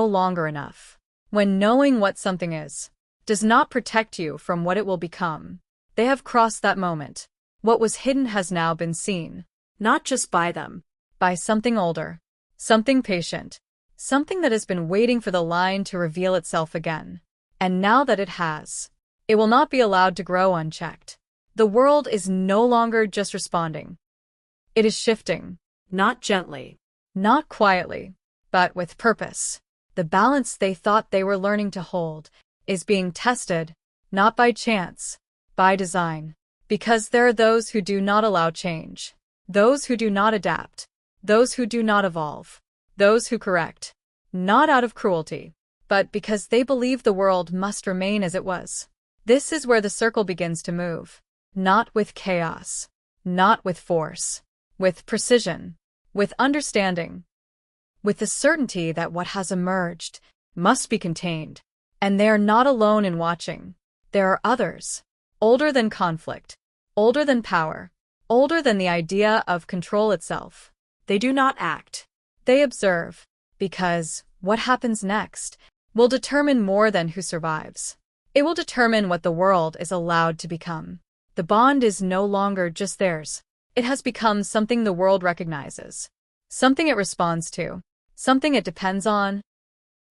no longer enough. When knowing what something is does not protect you from what it will become, they have crossed that moment. What was hidden has now been seen, not just by them, by something older, something patient, something that has been waiting for the line to reveal itself again. And now that it has, it will not be allowed to grow unchecked. The world is no longer just responding. It is shifting, not gently, not quietly, but with purpose. The balance they thought they were learning to hold is being tested, not by chance, by design. Because there are those who do not allow change, those who do not adapt, those who do not evolve, those who correct, not out of cruelty, but because they believe the world must remain as it was. This is where the circle begins to move, not with chaos, not with force, with precision, with understanding, with the certainty that what has emerged must be contained. And they are not alone in watching. There are others, older than conflict, older than power, older than the idea of control itself. They do not act. They observe, because what happens next will determine more than who survives. It will determine what the world is allowed to become. The bond is no longer just theirs. It has become something the world recognizes, something it responds to, something it depends on,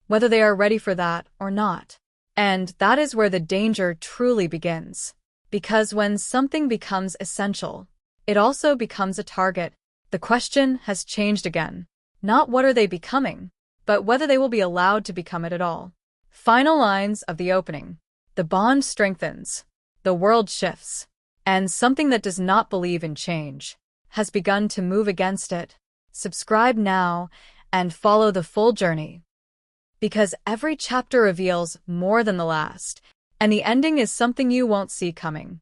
whether they are ready for that or not. And that is where the danger truly begins. Because when something becomes essential, it also becomes a target. The question has changed again. Not what are they becoming, but whether they will be allowed to become it at all. Final lines of the opening. The bond strengthens. The world shifts. And something that does not believe in change has begun to move against it. Subscribe now and follow the full journey. Because every chapter reveals more than the last, and the ending is something you won't see coming.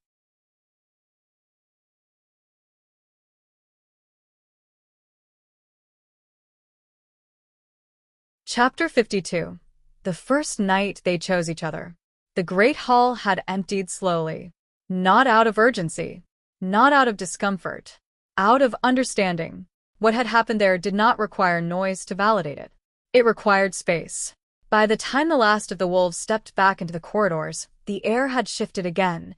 Chapter 52. The first night they chose each other. The great hall had emptied slowly. Not out of urgency, not out of discomfort, out of understanding. What had happened there did not require noise to validate it. It required space. By the time the last of the wolves stepped back into the corridors, the air had shifted again,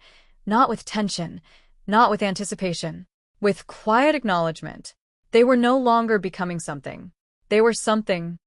not with tension, not with anticipation, with quiet acknowledgement. They were no longer becoming something. They were something.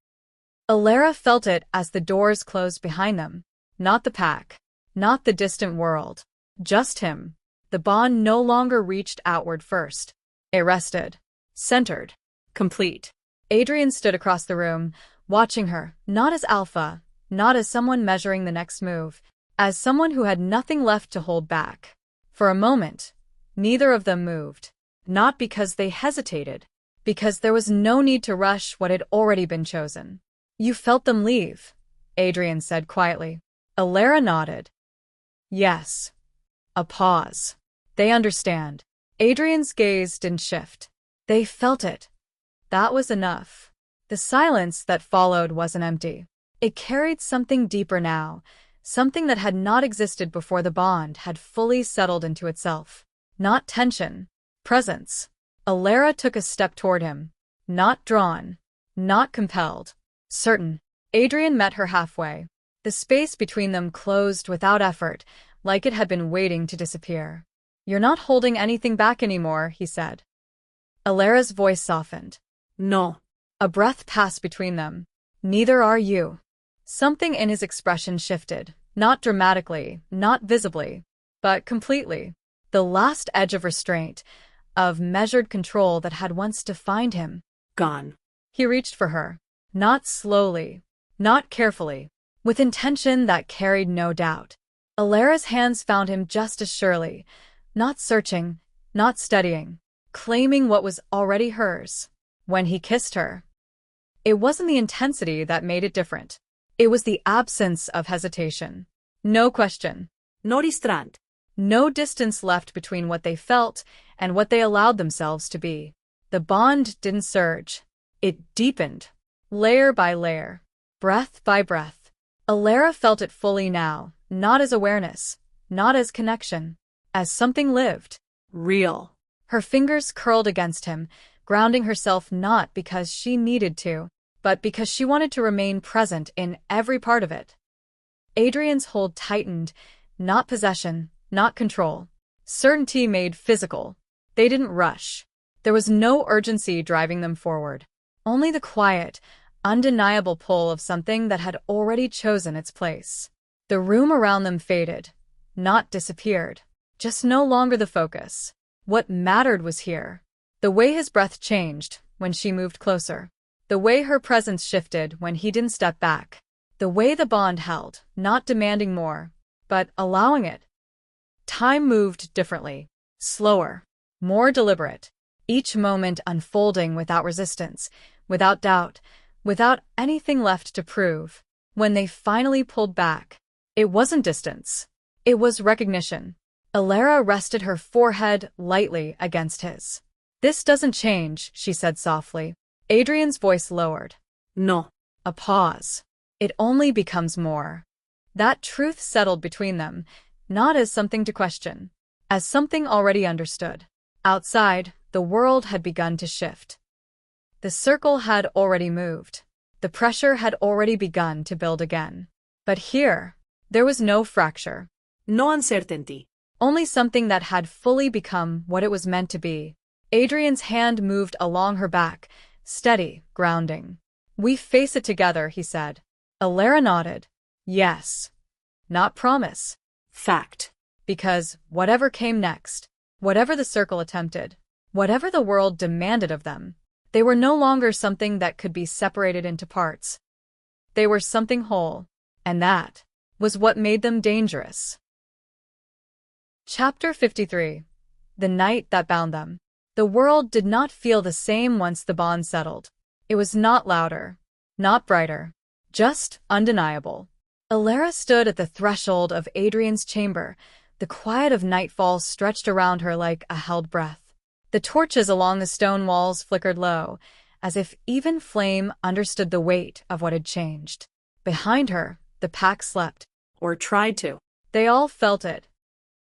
Elara felt it as the doors closed behind them. Not the pack, not the distant world, just him. The bond no longer reached outward first. It rested, centered, complete. Adrian stood across the room, watching her, not as alpha, not as someone measuring the next move, as someone who had nothing left to hold back. For a moment, neither of them moved. Not because they hesitated, because there was no need to rush what had already been chosen. You felt them leave, Adrian said quietly. Elara nodded. Yes. A pause. They understand. Adrian's gaze didn't shift. They felt it. That was enough. The silence that followed wasn't empty. It carried something deeper now, something that had not existed before the bond had fully settled into itself. Not tension, presence. Elara took a step toward him. Not drawn, not compelled, certain. Adrian met her halfway. The space between them closed without effort, like it had been waiting to disappear. You're not holding anything back anymore, he said. Elara's voice softened. No. A breath passed between them. Neither are you. Something in his expression shifted, not dramatically, not visibly, but completely. The last edge of restraint, of measured control that had once defined him, gone. He reached for her, not slowly, not carefully, with intention that carried no doubt. Elara's hands found him just as surely, not searching, not studying, claiming what was already hers. When he kissed her, it wasn't the intensity that made it different. It was the absence of hesitation. No question. No distrant. No distance left between what they felt and what they allowed themselves to be. The bond didn't surge. It deepened, layer by layer, breath by breath. Elara felt it fully now, not as awareness, not as connection, as something lived, real. Her fingers curled against him, grounding herself not because she needed to, but because she wanted to remain present in every part of it. Adrian's hold tightened, not possession, not control. Certainty made physical. They didn't rush. There was no urgency driving them forward. Only the quiet, undeniable pull of something that had already chosen its place. The room around them faded, not disappeared, just no longer the focus. What mattered was here. The way his breath changed when she moved closer. The way her presence shifted when he didn't step back. The way the bond held, not demanding more, but allowing it. Time moved differently, slower, more deliberate, each moment unfolding without resistance, without doubt, without anything left to prove. When they finally pulled back, it wasn't distance. It was recognition. Elara rested her forehead lightly against his. "This doesn't change," she said softly. Adrian's voice lowered. No. A pause. "It only becomes more." That truth settled between them, not as something to question, as something already understood. Outside, the world had begun to shift. The circle had already moved. The pressure had already begun to build again. But here, there was no fracture. No uncertainty. Only something that had fully become what it was meant to be. Adrian's hand moved along her back, steady, grounding. "We face it together," he said. Elara nodded. "Yes. Not promise." Fact. Because whatever came next, whatever the circle attempted, whatever the world demanded of them, they were no longer something that could be separated into parts. They were something whole, and that was what made them dangerous. Chapter 53. The night that bound them. The world did not feel the same once the bond settled. It was not louder, not brighter, just undeniable. Elara stood at the threshold of Adrian's chamber, the quiet of nightfall stretched around her like a held breath. The torches along the stone walls flickered low, as if even flame understood the weight of what had changed. Behind her, the pack slept. Or tried to. They all felt it.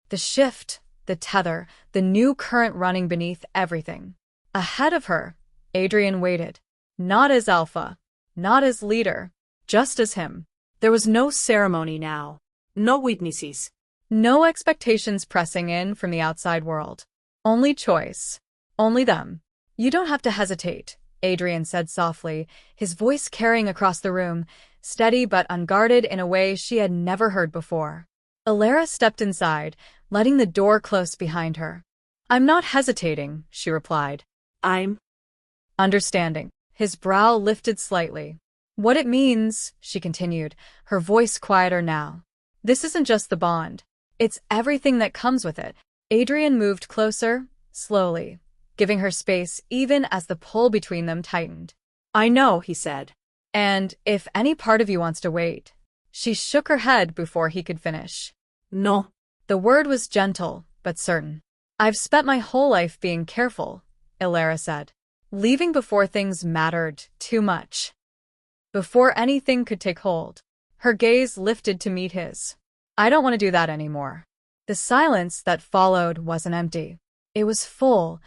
The shift, the tether, the new current running beneath everything. Ahead of her, Adrian waited. Not as alpha, not as leader, just as him. There was no ceremony now. No witnesses. No expectations pressing in from the outside world. Only choice. Only them. "You don't have to hesitate," Adrian said softly, his voice carrying across the room, steady but unguarded in a way she had never heard before. Elara stepped inside, letting the door close behind her. "I'm not hesitating," she replied. "I'm understanding." His brow lifted slightly. "What it means," she continued, her voice quieter now. "This isn't just the bond. It's everything that comes with it." Adrian moved closer, slowly, giving her space even as the pull between them tightened. "I know," he said. "And if any part of you wants to wait." She shook her head before he could finish. No. The word was gentle, but certain. "I've spent my whole life being careful," Elara said. "Leaving before things mattered too much. Before anything could take hold." Her gaze lifted to meet his. "I don't want to do that anymore." The silence that followed wasn't empty. It was full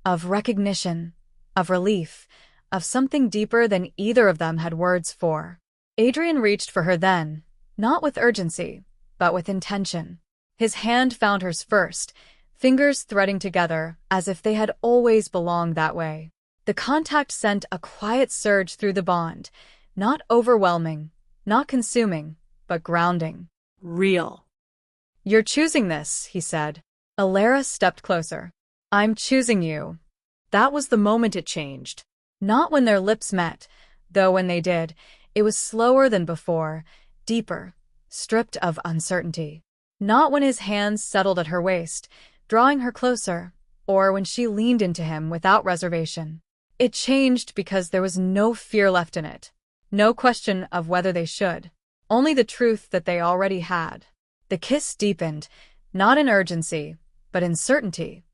of recognition, of relief, of something deeper than either of them had words for. Adrian reached for her then, not with urgency, but with intention. His hand found hers first, fingers threading together as if they had always belonged that way. The contact sent a quiet surge through the bond, not overwhelming, not consuming, but grounding. Real. "You're choosing this," he said. Elara stepped closer. "I'm choosing you." That was the moment it changed. Not when their lips met, though when they did, it was slower than before, deeper, stripped of uncertainty. Not when his hands settled at her waist, drawing her closer, or when she leaned into him without reservation. It changed because there was no fear left in it. No question of whether they should. Only the truth that they already had. The kiss deepened, not in urgency, but in certainty.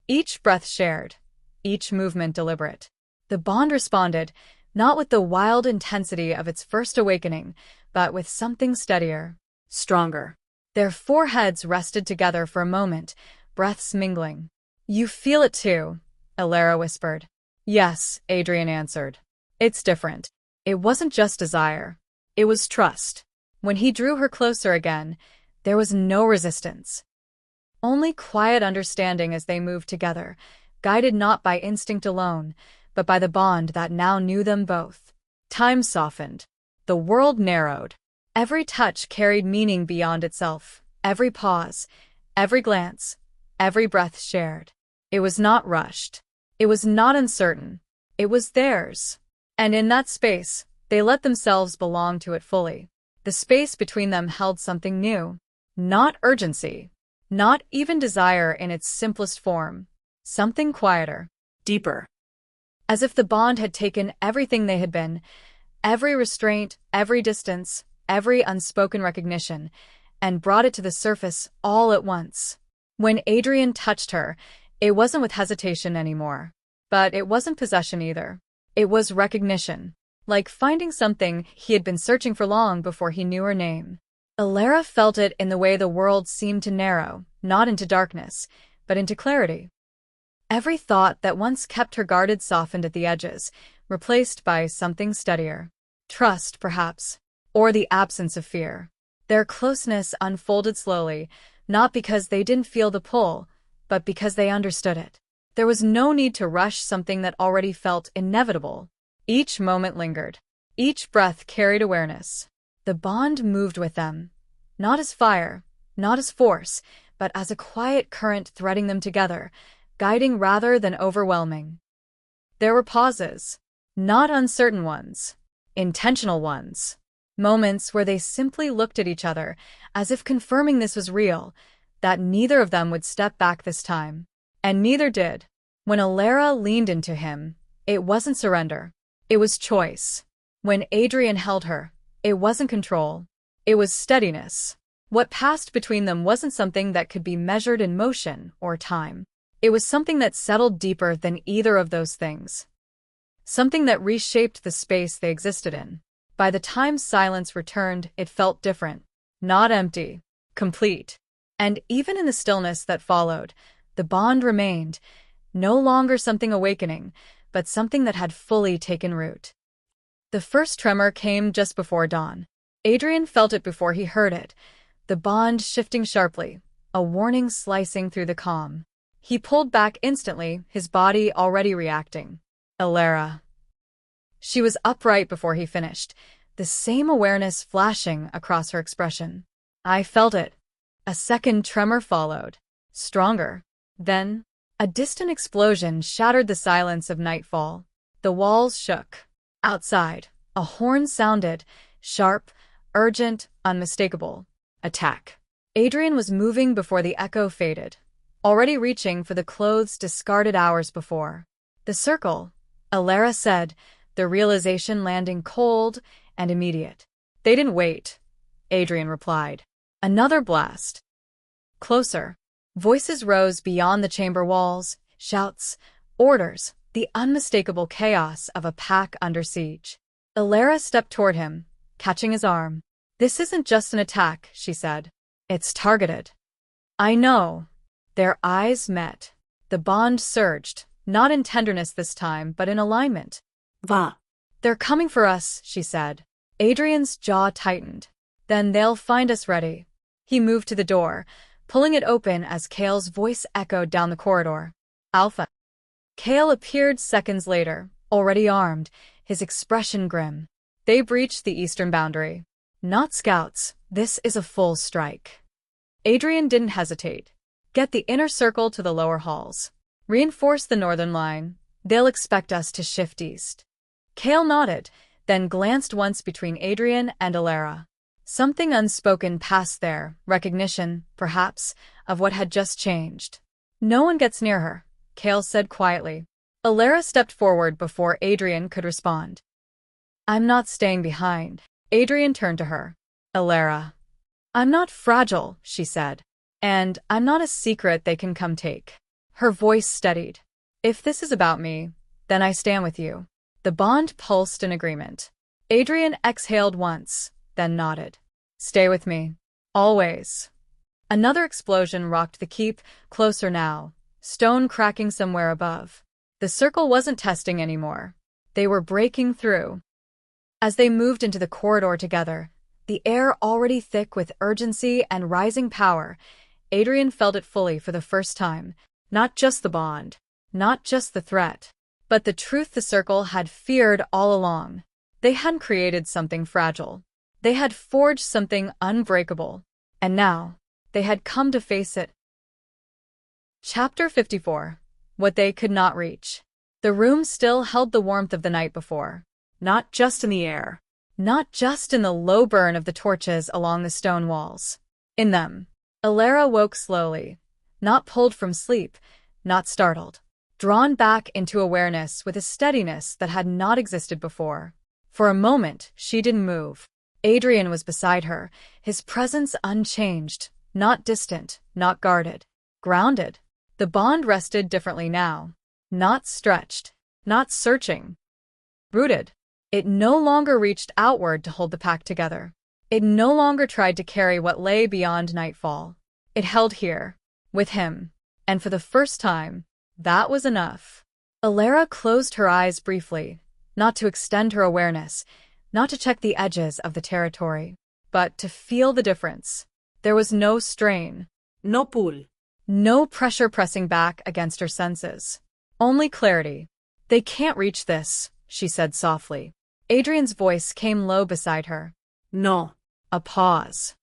Each breath shared, each movement deliberate. The bond responded, not with the wild intensity of its first awakening, but with something steadier, stronger. Their foreheads rested together for a moment, breaths mingling. "You feel it too," Elara whispered. "Yes," Adrian answered. It's different. It wasn't just desire. It was trust. When he drew her closer again, there was no resistance. Only quiet understanding as they moved together, guided not by instinct alone, but by the bond that now knew them both. Time softened. The world narrowed. Every touch carried meaning beyond itself. Every pause, every glance, every breath shared. It was not rushed. It was not uncertain. It was theirs. And in that space, they let themselves belong to it fully. The space between them held something new. Not urgency. Not even desire in its simplest form. Something quieter. Deeper. As if the bond had taken everything they had been, every restraint, every distance, every unspoken recognition, and brought it to the surface all at once. When Adrian touched her, it wasn't with hesitation anymore. But it wasn't possession either. It was recognition. Like finding something he had been searching for long before he knew her name. Elara felt it in the way the world seemed to narrow, not into darkness, but into clarity. Every thought that once kept her guarded softened at the edges, replaced by something steadier. Trust, perhaps, or the absence of fear. Their closeness unfolded slowly, not because they didn't feel the pull, but because they understood it. There was no need to rush something that already felt inevitable. Each moment lingered. Each breath carried awareness. The bond moved with them, not as fire, not as force, but as a quiet current threading them together, guiding rather than overwhelming. There were pauses, not uncertain ones, intentional ones. Moments where they simply looked at each other, as if confirming this was real, that neither of them would step back this time. And neither did. When Elara leaned into him, it wasn't surrender. It was choice. When Adrian held her, it wasn't control. It was steadiness. What passed between them wasn't something that could be measured in motion or time. It was something that settled deeper than either of those things. Something that reshaped the space they existed in. By the time silence returned, it felt different. Not empty. Complete. And even in the stillness that followed, the bond remained, no longer something awakening, but something that had fully taken root. The first tremor came just before dawn. Adrian felt it before he heard it, the bond shifting sharply, a warning slicing through the calm. He pulled back instantly, his body already reacting. Elara. She was upright before he finished, the same awareness flashing across her expression. I felt it. A second tremor followed. Stronger. Then, a distant explosion shattered the silence of nightfall. The walls shook. Outside, a horn sounded, sharp, urgent, unmistakable. Attack. Adrian was moving before the echo faded, already reaching for the clothes discarded hours before. The circle, Elara said, the realization landing cold and immediate. They didn't wait, Adrian replied. Another blast. Closer. Voices rose beyond the chamber walls, shouts, orders, the unmistakable chaos of a pack under siege. Elara stepped toward him, catching his arm. This isn't just an attack, she said. It's targeted. I know. Their eyes met. The bond surged, not in tenderness this time, but in alignment. Va. They're coming for us, she said. Adrian's jaw tightened. Then they'll find us ready. He moved to the door, pulling it open as Kale's voice echoed down the corridor. Alpha. Kale appeared seconds later, already armed, his expression grim. They breached the eastern boundary. Not scouts, this is a full strike. Adrian didn't hesitate. Get the inner circle to the lower halls. Reinforce the northern line. They'll expect us to shift east. Kale nodded, then glanced once between Adrian and Elara. Something unspoken passed there, recognition, perhaps, of what had just changed. No one gets near her, Kale said quietly. Elara stepped forward before Adrian could respond. I'm not staying behind. Adrian turned to her. Elara. I'm not fragile, she said. And I'm not a secret they can come take. Her voice steadied. If this is about me, then I stand with you. The bond pulsed in agreement. Adrian exhaled once, then nodded. Stay with me. Always. Another explosion rocked the keep, closer now, stone cracking somewhere above. The circle wasn't testing anymore. They were breaking through. As they moved into the corridor together, the air already thick with urgency and rising power, Adrian felt it fully for the first time. Not just the bond, not just the threat, but the truth the circle had feared all along. They hadn't created something fragile. They had forged something unbreakable. And now, they had come to face it. Chapter 54. What they could not reach. The room still held the warmth of the night before. Not just in the air. Not just in the low burn of the torches along the stone walls. In them, Elara woke slowly, not pulled from sleep, not startled, drawn back into awareness with a steadiness that had not existed before. For a moment, she didn't move. Adrian was beside her, his presence unchanged, not distant, not guarded, grounded. The bond rested differently now. Not stretched, not searching. Rooted. It no longer reached outward to hold the pack together. It no longer tried to carry what lay beyond nightfall. It held here, with him. And for the first time, that was enough. Elara closed her eyes briefly, not to extend her awareness, not to check the edges of the territory, but to feel the difference. There was no strain. No pull. No pressure pressing back against her senses. Only clarity. They can't reach this, she said softly. Adrian's voice came low beside her. No. A pause.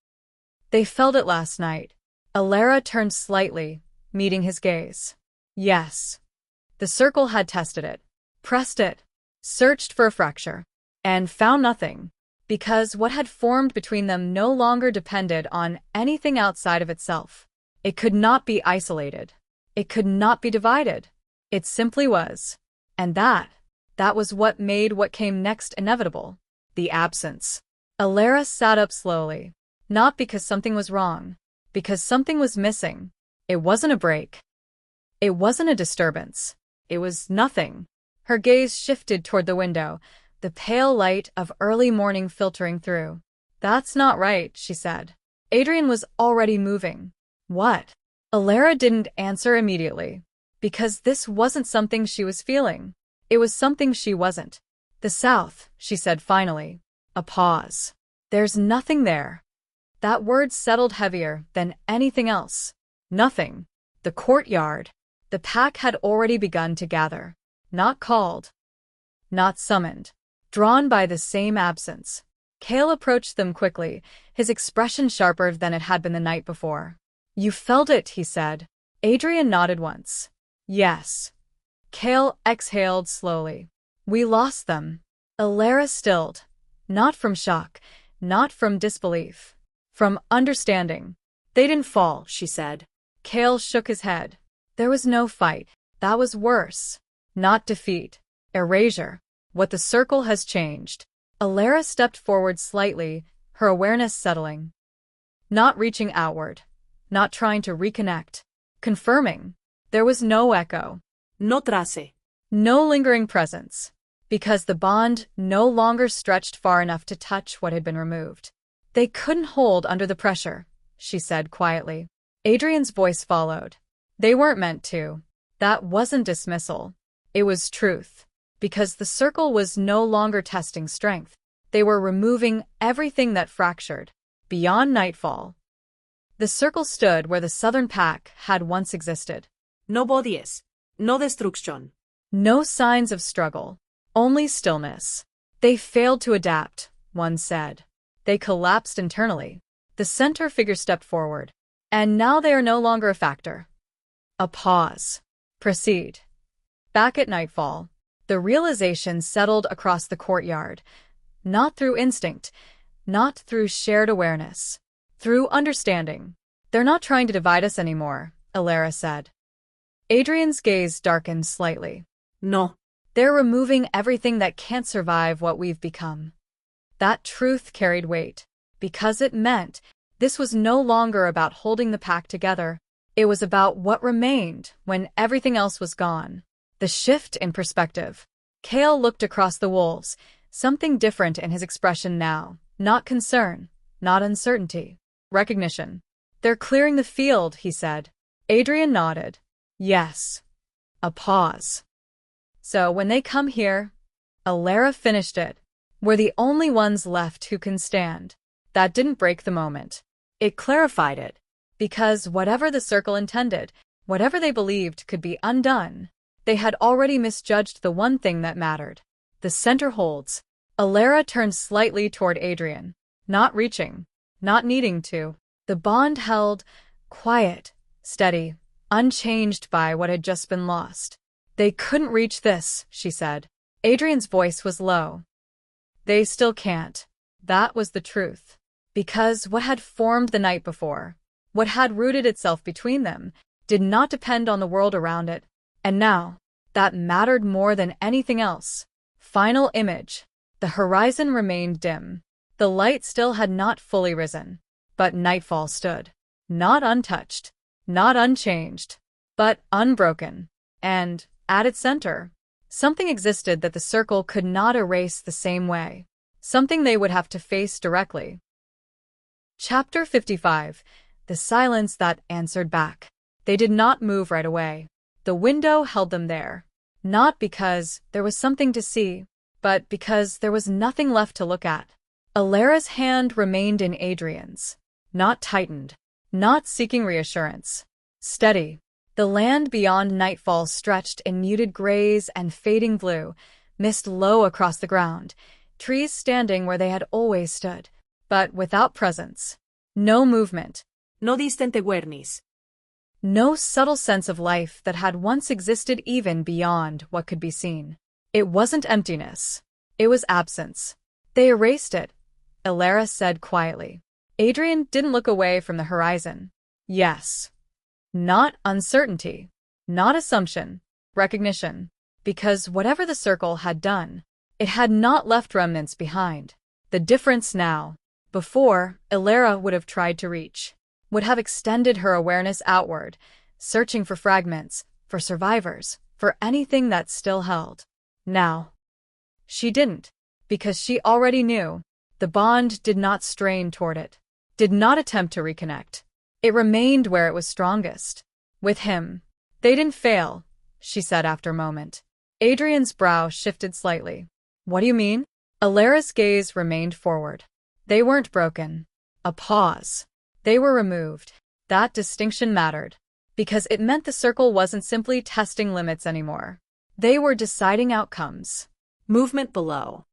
They felt it last night. Elara turned slightly, meeting his gaze. Yes. The circle had tested it, pressed it, searched for a fracture, and found nothing, because what had formed between them no longer depended on anything outside of itself. It could not be isolated. It could not be divided. It simply was. And that was what made what came next inevitable. The absence. Elara sat up slowly. Not because something was wrong. Because something was missing. It wasn't a break. It wasn't a disturbance. It was nothing. Her gaze shifted toward the window, the pale light of early morning filtering through. That's not right, she said. Adrian was already moving. What? Elara didn't answer immediately. Because this wasn't something she was feeling. It was something she wasn't. The south, she said finally. A pause. There's nothing there. That word settled heavier than anything else. Nothing. The courtyard. The pack had already begun to gather. Not called. Not summoned. Drawn by the same absence. Cale approached them quickly, his expression sharper than it had been the night before. You felt it, he said. Adrian nodded once. Yes. Cale exhaled slowly. We lost them. Elara stilled. Not from shock, not from disbelief. From understanding. They didn't fall, she said. Cale shook his head. There was no fight. That was worse. Not defeat. Erasure. What the circle has changed. Elara stepped forward slightly, her awareness settling. Not reaching outward. Not trying to reconnect. Confirming. There was no echo. No trace. No lingering presence. Because the bond no longer stretched far enough to touch what had been removed. They couldn't hold under the pressure, she said quietly. Adrian's voice followed. They weren't meant to. That wasn't dismissal. It was truth. Because the circle was no longer testing strength. They were removing everything that fractured. Beyond nightfall. The circle stood where the southern pack had once existed. No bodies. No destruction. No signs of struggle. Only stillness. They failed to adapt, one said. They collapsed internally. The center figure stepped forward. And now they are no longer a factor. A pause. Proceed. Back at nightfall, the realization settled across the courtyard. Not through instinct. Not through shared awareness. Through understanding. They're not trying to divide us anymore, Elara said. Adrian's gaze darkened slightly. No. They're removing everything that can't survive what we've become. That truth carried weight, because it meant this was no longer about holding the pack together. It was about what remained when everything else was gone. The shift in perspective. Cale looked across the wolves, something different in his expression now. Not concern, not uncertainty. Recognition. They're clearing the field, he said. Adrian nodded. Yes. A pause. So when they come here, Elara finished it. We're the only ones left who can stand. That didn't break the moment. It clarified it. Because whatever the circle intended, whatever they believed could be undone, they had already misjudged the one thing that mattered. The center holds. Elara turned slightly toward Adrian. Not reaching. Not needing to. The bond held, quiet, steady, unchanged by what had just been lost. They couldn't reach this, she said. Adrian's voice was low. They still can't. That was the truth. Because what had formed the night before, what had rooted itself between them, did not depend on the world around it. And now, that mattered more than anything else. Final image. The horizon remained dim. The light still had not fully risen. But nightfall stood. Not untouched. Not unchanged. But unbroken. And, at its center, something existed that the circle could not erase the same way. Something they would have to face directly. Chapter 55. The silence that answered back. They did not move right away. The window held them there. Not because there was something to see, but because there was nothing left to look at. Elara's hand remained in Adrian's. Not tightened. Not seeking reassurance. Steady. The land beyond nightfall stretched in muted grays and fading blue, mist low across the ground, trees standing where they had always stood, but without presence. No movement. No distante guernis. No subtle sense of life that had once existed even beyond what could be seen. It wasn't emptiness. It was absence. They erased it, Elara said quietly. Adrian didn't look away from the horizon. Yes. Not uncertainty. Not assumption. Recognition. Because whatever the circle had done, it had not left remnants behind. The difference now. Before, Elara would have tried to reach. Would have extended her awareness outward, searching for fragments, for survivors, for anything that still held. Now, she didn't, because she already knew. The bond did not strain toward it, did not attempt to reconnect. It remained where it was strongest. With him. They didn't fail, she said after a moment. Adrian's brow shifted slightly. What do you mean? Elara's gaze remained forward. They weren't broken. A pause. They were removed. That distinction mattered, because it meant the circle wasn't simply testing limits anymore. They were deciding outcomes. Movement below.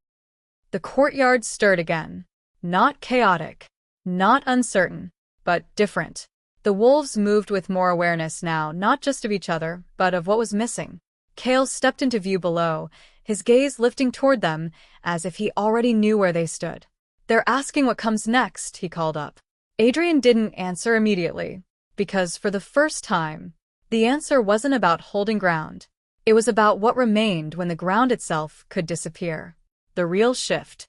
The courtyard stirred again. Not chaotic. Not uncertain. But different. The wolves moved with more awareness now, not just of each other, but of what was missing. Kale stepped into view below, his gaze lifting toward them, as if he already knew where they stood. They're asking what comes next, he called up. Adrian didn't answer immediately, because for the first time, the answer wasn't about holding ground. It was about what remained when the ground itself could disappear. The real shift.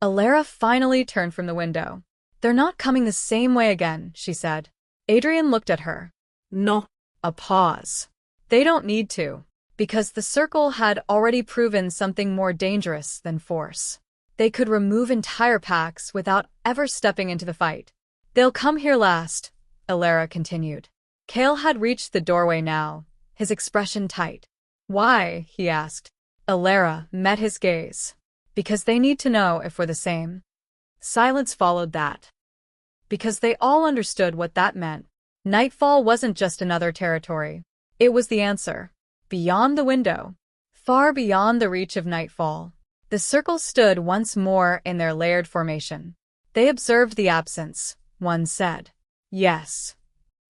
Elara finally turned from the window. They're not coming the same way again, she said. Adrian looked at her. No. A pause. They don't need to, because the circle had already proven something more dangerous than force. They could remove entire packs without ever stepping into the fight. They'll come here last, Elara continued. Kale had reached the doorway now, his expression tight. Why? He asked. Elara met his gaze. Because they need to know if we're the same. Silence followed that. Because they all understood what that meant. Nightfall wasn't just another territory. It was the answer. Beyond the window. Far beyond the reach of nightfall. The circle stood once more in their layered formation. They observed the absence, one said. Yes.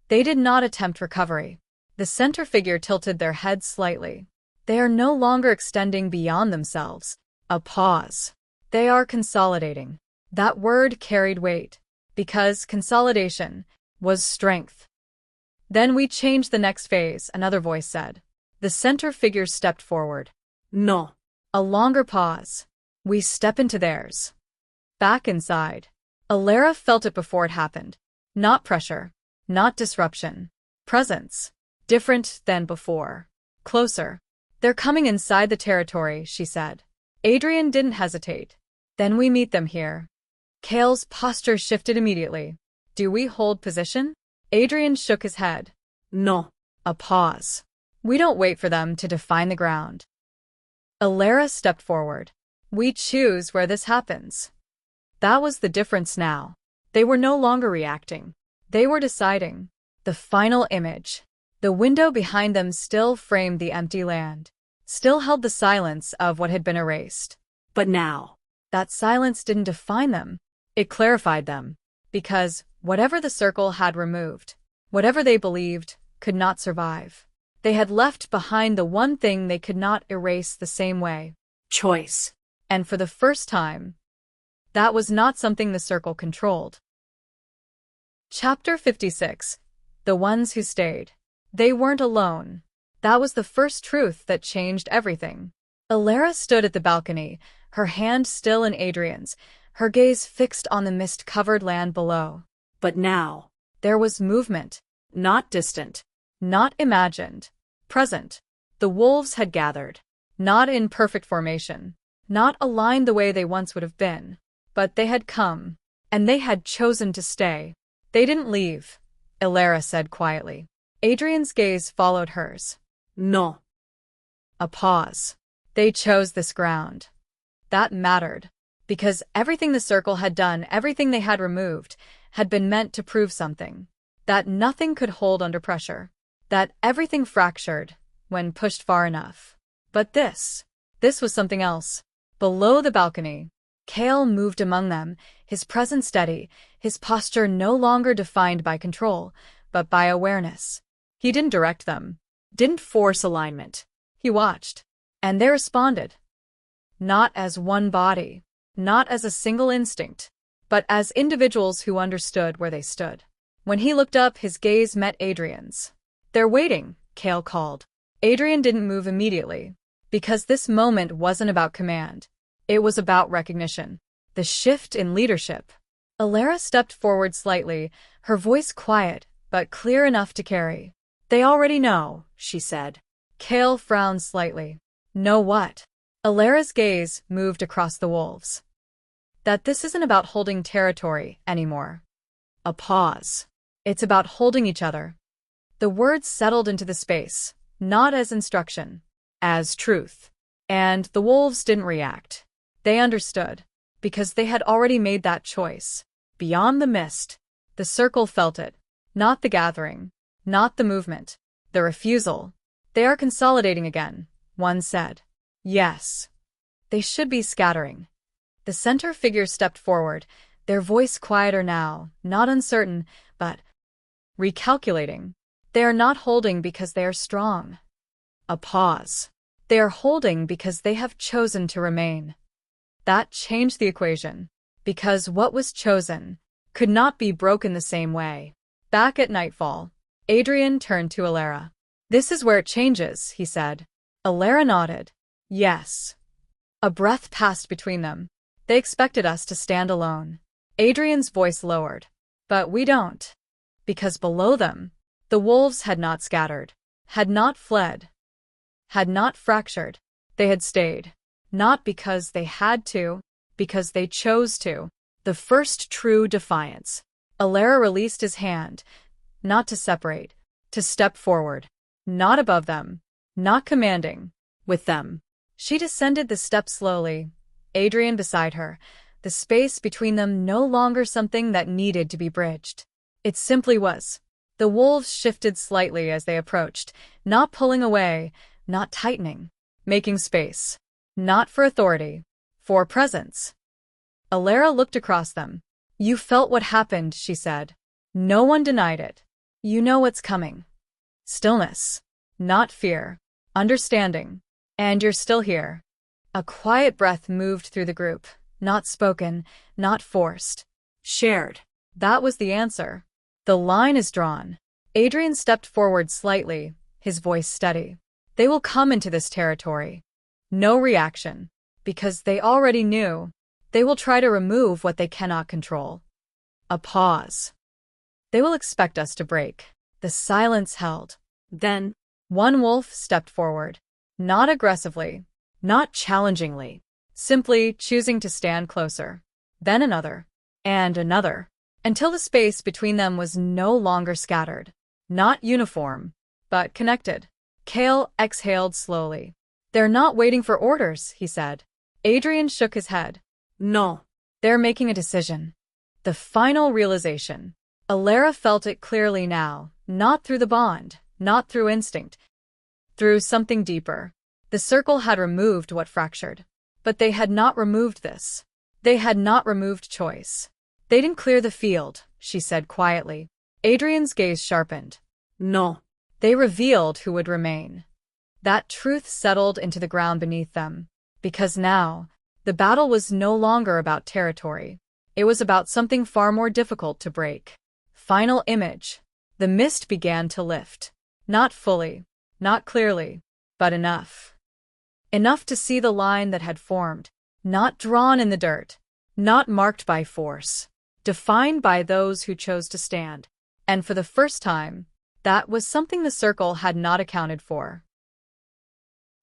They did not attempt recovery. The center figure tilted their head slightly. They are no longer extending beyond themselves. A pause. They are consolidating. That word carried weight, because consolidation was strength. Then we changed the next phase, another voice said. The center figure stepped forward. No. A longer pause. We step into theirs. Back inside. Elara felt it before it happened. Not pressure. Not disruption. Presence. Different than before. Closer. They're coming inside the territory, she said. Adrian didn't hesitate. Then we meet them here. Kale's posture shifted immediately. Do we hold position? Adrian shook his head. No. A pause. We don't wait for them to define the ground. Elara stepped forward. We choose where this happens. That was the difference now. They were no longer reacting. They were deciding. The final image. The window behind them still framed the empty land, still held the silence of what had been erased. But now, that silence didn't define them. It clarified them. Because whatever the circle had removed, whatever they believed, could not survive. They had left behind the one thing they could not erase the same way. choice. And for the first time, that was not something the circle controlled. Chapter 56. The Ones Who Stayed. They weren't alone. That was the first truth that changed everything. Elara stood at the balcony, her hand still in Adrian's, her gaze fixed on the mist-covered land below. But now, There was movement. not distant, Not imagined. Present. The wolves had gathered. Not in perfect formation. Not aligned the way they once would have been. But they had come. And they had chosen to stay. They didn't leave, Elara said quietly. Adrian's gaze followed hers. no, A pause. They chose this ground. That mattered. Because everything the circle had done, everything they had removed, had been meant to prove something. That nothing could hold under pressure. That everything fractured when pushed far enough. But this was something else. Below the balcony, Kale moved among them, his presence steady, his posture no longer defined by control, but by awareness. He didn't direct them, didn't force alignment. He watched, and they responded. Not as one body, not as a single instinct, but as individuals who understood where they stood. When he looked up, his gaze met Adrian's. "They're waiting," Kale called. Adrian didn't move immediately, because this moment wasn't about command. It was about recognition. The shift in leadership. Elara stepped forward slightly, her voice quiet, but clear enough to carry. "They already know," she said. Kale frowned slightly. "Know what?" Elara's gaze moved across the wolves. "That this isn't about holding territory anymore." A pause. "It's about holding each other." The words settled into the space, not as instruction, as truth. And the wolves didn't react. They understood, because they had already made that choice. Beyond the mist, the circle felt it. Not the gathering, not the movement, the refusal. "They are consolidating again," one said. "Yes. They should be scattering." The center figure stepped forward, their voice quieter now, not uncertain, but recalculating. "They are not holding because they are strong." A pause. "They are holding because they have chosen to remain." That changed the equation. Because what was chosen could not be broken the same way. Back at nightfall, Adrian turned to Elara. "This is where it changes," he said. Elara nodded. "Yes." A breath passed between them. "They expected us to stand alone." Adrian's voice lowered. "But we don't." Because below them, the wolves had not scattered, had not fled, had not fractured. They had stayed. Not because they had to, because they chose to. The first true defiance. Elara released his hand, not to separate, to step forward. Not above them, not commanding, with them. She descended the steps slowly, Adrian beside her, the space between them no longer something that needed to be bridged. It simply was. The wolves shifted slightly as they approached, not pulling away, not tightening, making space. Not for authority, for presence. Elara looked across them. "You felt what happened," she said. "No one denied it. You know what's coming." Stillness. Not fear. Understanding. And you're still here. A quiet breath moved through the group, not spoken, not forced. Shared. That was the answer. The line is drawn. Adrian stepped forward slightly, his voice steady. "They will come into this territory." No reaction. Because they already knew. They will try to remove what they cannot control. A pause. "They will expect us to break." The silence held. Then, one wolf stepped forward. Not aggressively, not challengingly, simply choosing to stand closer. Then another, and another, until the space between them was no longer scattered. Not uniform, but connected. Kale exhaled slowly. They're not waiting for orders, he said. Adrian shook his head. No. They're making a decision. The final realization. Elara felt it clearly now, not through the bond, not through instinct, through something deeper. The circle had removed what fractured. But they had not removed this. They had not removed choice. They didn't clear the field, she said quietly. Adrian's gaze sharpened. No. They revealed who would remain. That truth settled into the ground beneath them. Because now, the battle was no longer about territory. It was about something far more difficult to break. Final image. The mist began to lift. Not fully, not clearly, but enough. Enough to see the line that had formed, not drawn in the dirt, not marked by force, defined by those who chose to stand. And for the first time, that was something the circle had not accounted for.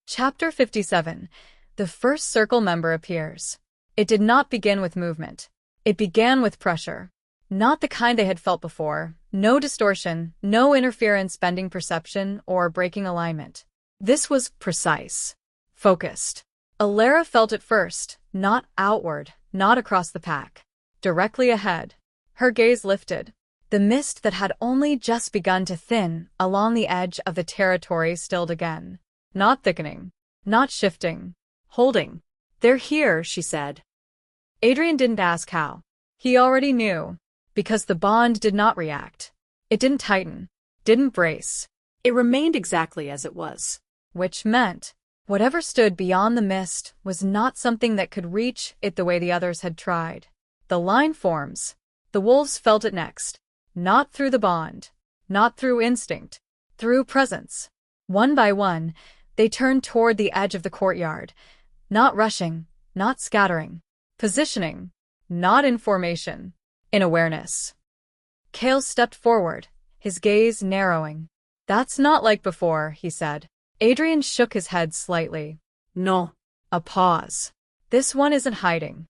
Chapter 57. The first circle member appears. It did not begin with movement. It began with pressure. Not the kind they had felt before. No distortion, no interference bending perception or breaking alignment. This was precise. Focused. Elara felt it first, not outward, not across the pack. Directly ahead. Her gaze lifted. The mist that had only just begun to thin along the edge of the territory stilled again. Not thickening. Not shifting. Holding. They're here, she said. Adrian didn't ask how. He already knew. Because the bond did not react. It didn't tighten. Didn't brace. It remained exactly as it was. Which meant whatever stood beyond the mist was not something that could reach it the way the others had tried. The line forms. The wolves felt it next. Not through the bond. Not through instinct. Through presence. One by one, they turned toward the edge of the courtyard. Not rushing. Not scattering. Positioning. Not in formation. In awareness. Kale stepped forward, his gaze narrowing. That's not like before, he said. Adrian shook his head slightly. No. A pause. This one isn't hiding.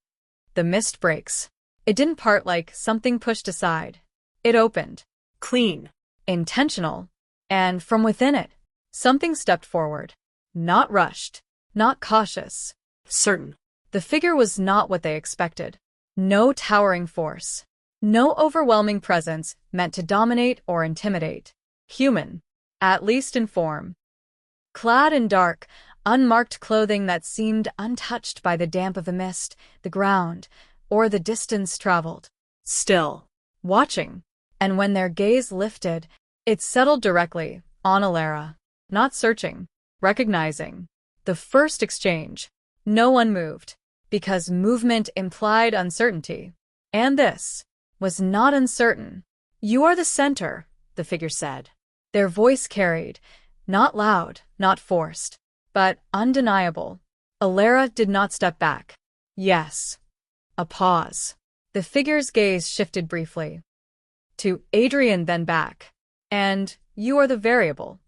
The mist breaks. It didn't part like something pushed aside. It opened. Clean. Intentional. And from within it, something stepped forward. Not rushed. Not cautious. Certain. The figure was not what they expected. No towering force. No overwhelming presence meant to dominate or intimidate. Human. At least in form. Clad in dark, unmarked clothing that seemed untouched by the damp of the mist, the ground, or the distance traveled. Still. Watching. And when their gaze lifted, it settled directly on Elara. Not searching. Recognizing. The first exchange. No one moved. Because movement implied uncertainty. And this was not uncertain. You are the center, the figure said. Their voice carried. Not loud, not forced, but undeniable. Elara did not step back. Yes. A pause. The figure's gaze shifted briefly. To Adrian, then back. And you are the variable.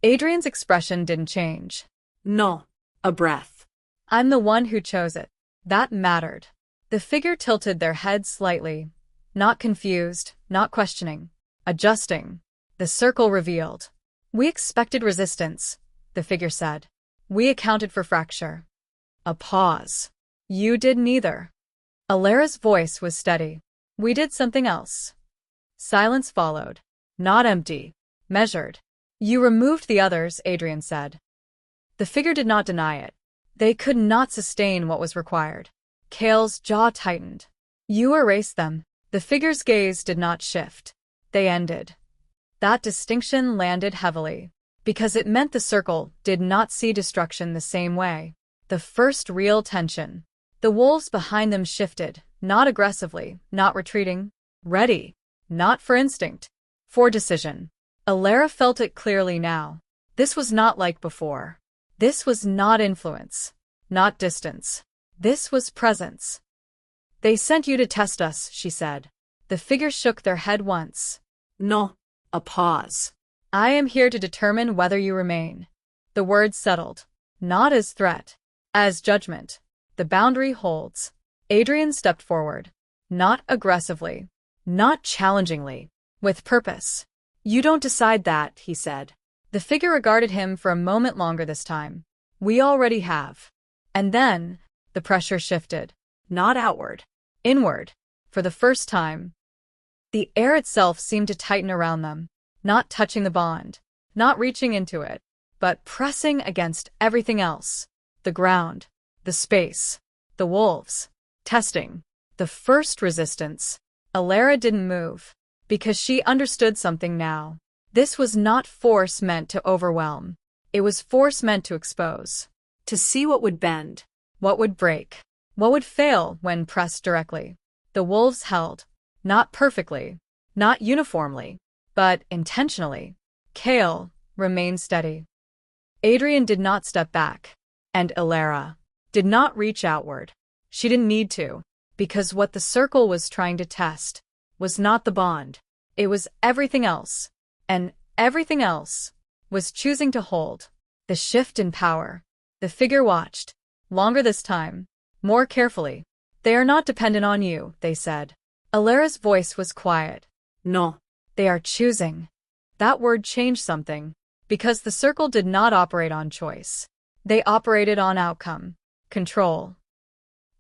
Adrian's expression didn't change. No. A breath. I'm the one who chose it. That mattered. The figure tilted their head slightly. Not confused, not questioning. Adjusting. The circle revealed. We expected resistance, the figure said. We accounted for fracture. A pause. You did neither. Elara's voice was steady. We did something else. Silence followed. Not empty. Measured. You removed the others, Adrian said. The figure did not deny it. They could not sustain what was required. Kale's jaw tightened. You erased them. The figure's gaze did not shift. They ended. That distinction landed heavily, because it meant the circle did not see destruction the same way. The first real tension. The wolves behind them shifted, not aggressively, not retreating. Ready. Not for instinct. For decision. Elara felt it clearly now. This was not like before. This was not influence. Not distance. This was presence. They sent you to test us, she said. The figure shook their head once. No. A pause. I am here to determine whether you remain. The words settled. Not as threat. As judgment. The boundary holds. Adrian stepped forward. Not aggressively. Not challengingly. With purpose. You don't decide that, he said. The figure regarded him for a moment longer this time. We already have. And then, the pressure shifted. Not outward. Inward. For the first time. The air itself seemed to tighten around them, not touching the bond, not reaching into it, but pressing against everything else. The ground, the space, the wolves. Testing. The first resistance. Elara didn't move, because she understood something now. This was not force meant to overwhelm. It was force meant to expose. To see what would bend. What would break. What would fail when pressed directly. The wolves held. Not perfectly. Not uniformly. But intentionally. Kale remained steady. Adrian did not step back. And Elara did not reach outward. She didn't need to, because what the circle was trying to test was not the bond. It was everything else. And everything else was choosing to hold. The shift in power. The figure watched. Longer this time. More carefully. They are not dependent on you, they said. Elara's voice was quiet. No. They are choosing. That word changed something, because the circle did not operate on choice. They operated on outcome, control,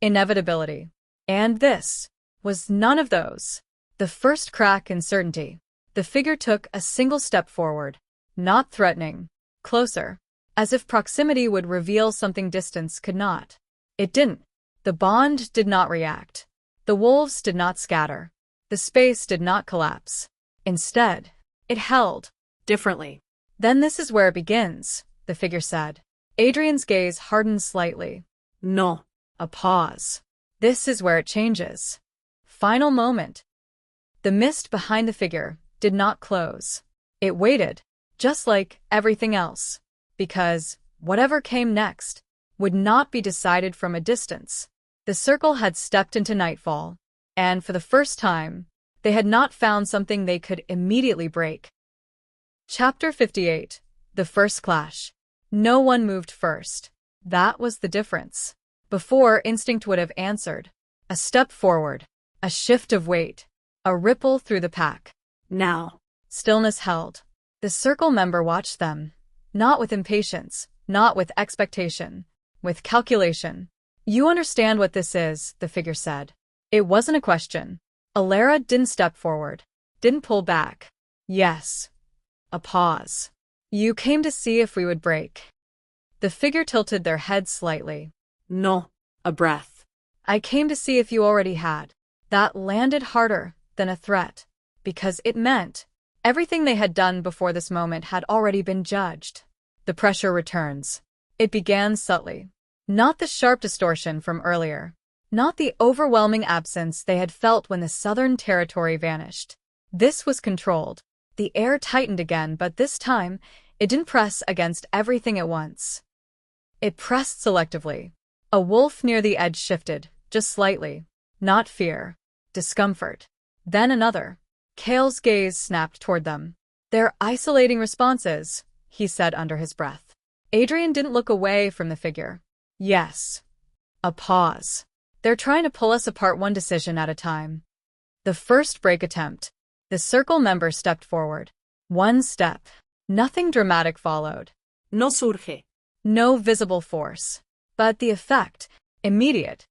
inevitability. And this was none of those. The first crack in certainty. The figure took a single step forward, not threatening, closer, as if proximity would reveal something distance could not. It didn't. The bond did not react. The wolves did not scatter. The space did not collapse. Instead, it held. Differently. Then this is where it begins, the figure said. Adrian's gaze hardened slightly. No. A pause. This is where it changes. Final moment. The mist behind the figure did not close. It waited, just like everything else, because whatever came next would not be decided from a distance. The circle had stepped into nightfall, and for the first time, they had not found something they could immediately break. Chapter 58. The First Clash. No one moved first. That was the difference. Before, instinct would have answered. A step forward. A shift of weight. A ripple through the pack. Now. Stillness held. The circle member watched them. Not with impatience, not with expectation, with calculation. You understand what this is, the figure said. It wasn't a question. Elara didn't step forward. Didn't pull back. Yes. A pause. You came to see if we would break. The figure tilted their head slightly. No. A breath. I came to see if you already had. That landed harder than a threat, because it meant everything they had done before this moment had already been judged. The pressure returns. It began subtly. Not the sharp distortion from earlier. Not the overwhelming absence they had felt when the southern territory vanished. This was controlled. The air tightened again, but this time, it didn't press against everything at once. It pressed selectively. A wolf near the edge shifted, just slightly. Not fear. Discomfort. Then another. Kale's gaze snapped toward them. They're isolating responses, he said under his breath. Adrian didn't look away from the figure. Yes. A pause. They're trying to pull us apart one decision at a time. The first break attempt. The circle member stepped forward. One step. Nothing dramatic followed. No surge. No visible force. But the effect, immediate.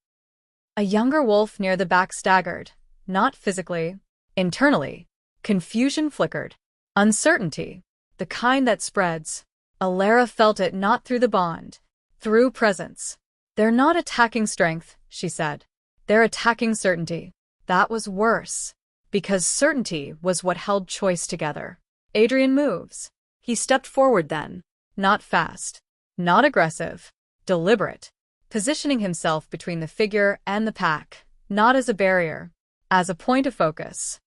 A younger wolf near the back staggered. Not physically. Internally. Confusion flickered. Uncertainty. The kind that spreads. Elara felt it not through the bond. Through presence. They're not attacking strength, she said. They're attacking certainty. That was worse. Because certainty was what held choice together. Adrian moves. He stepped forward then. Not fast. Not aggressive. Deliberate. Positioning himself between the figure and the pack. Not as a barrier. As a point of focus.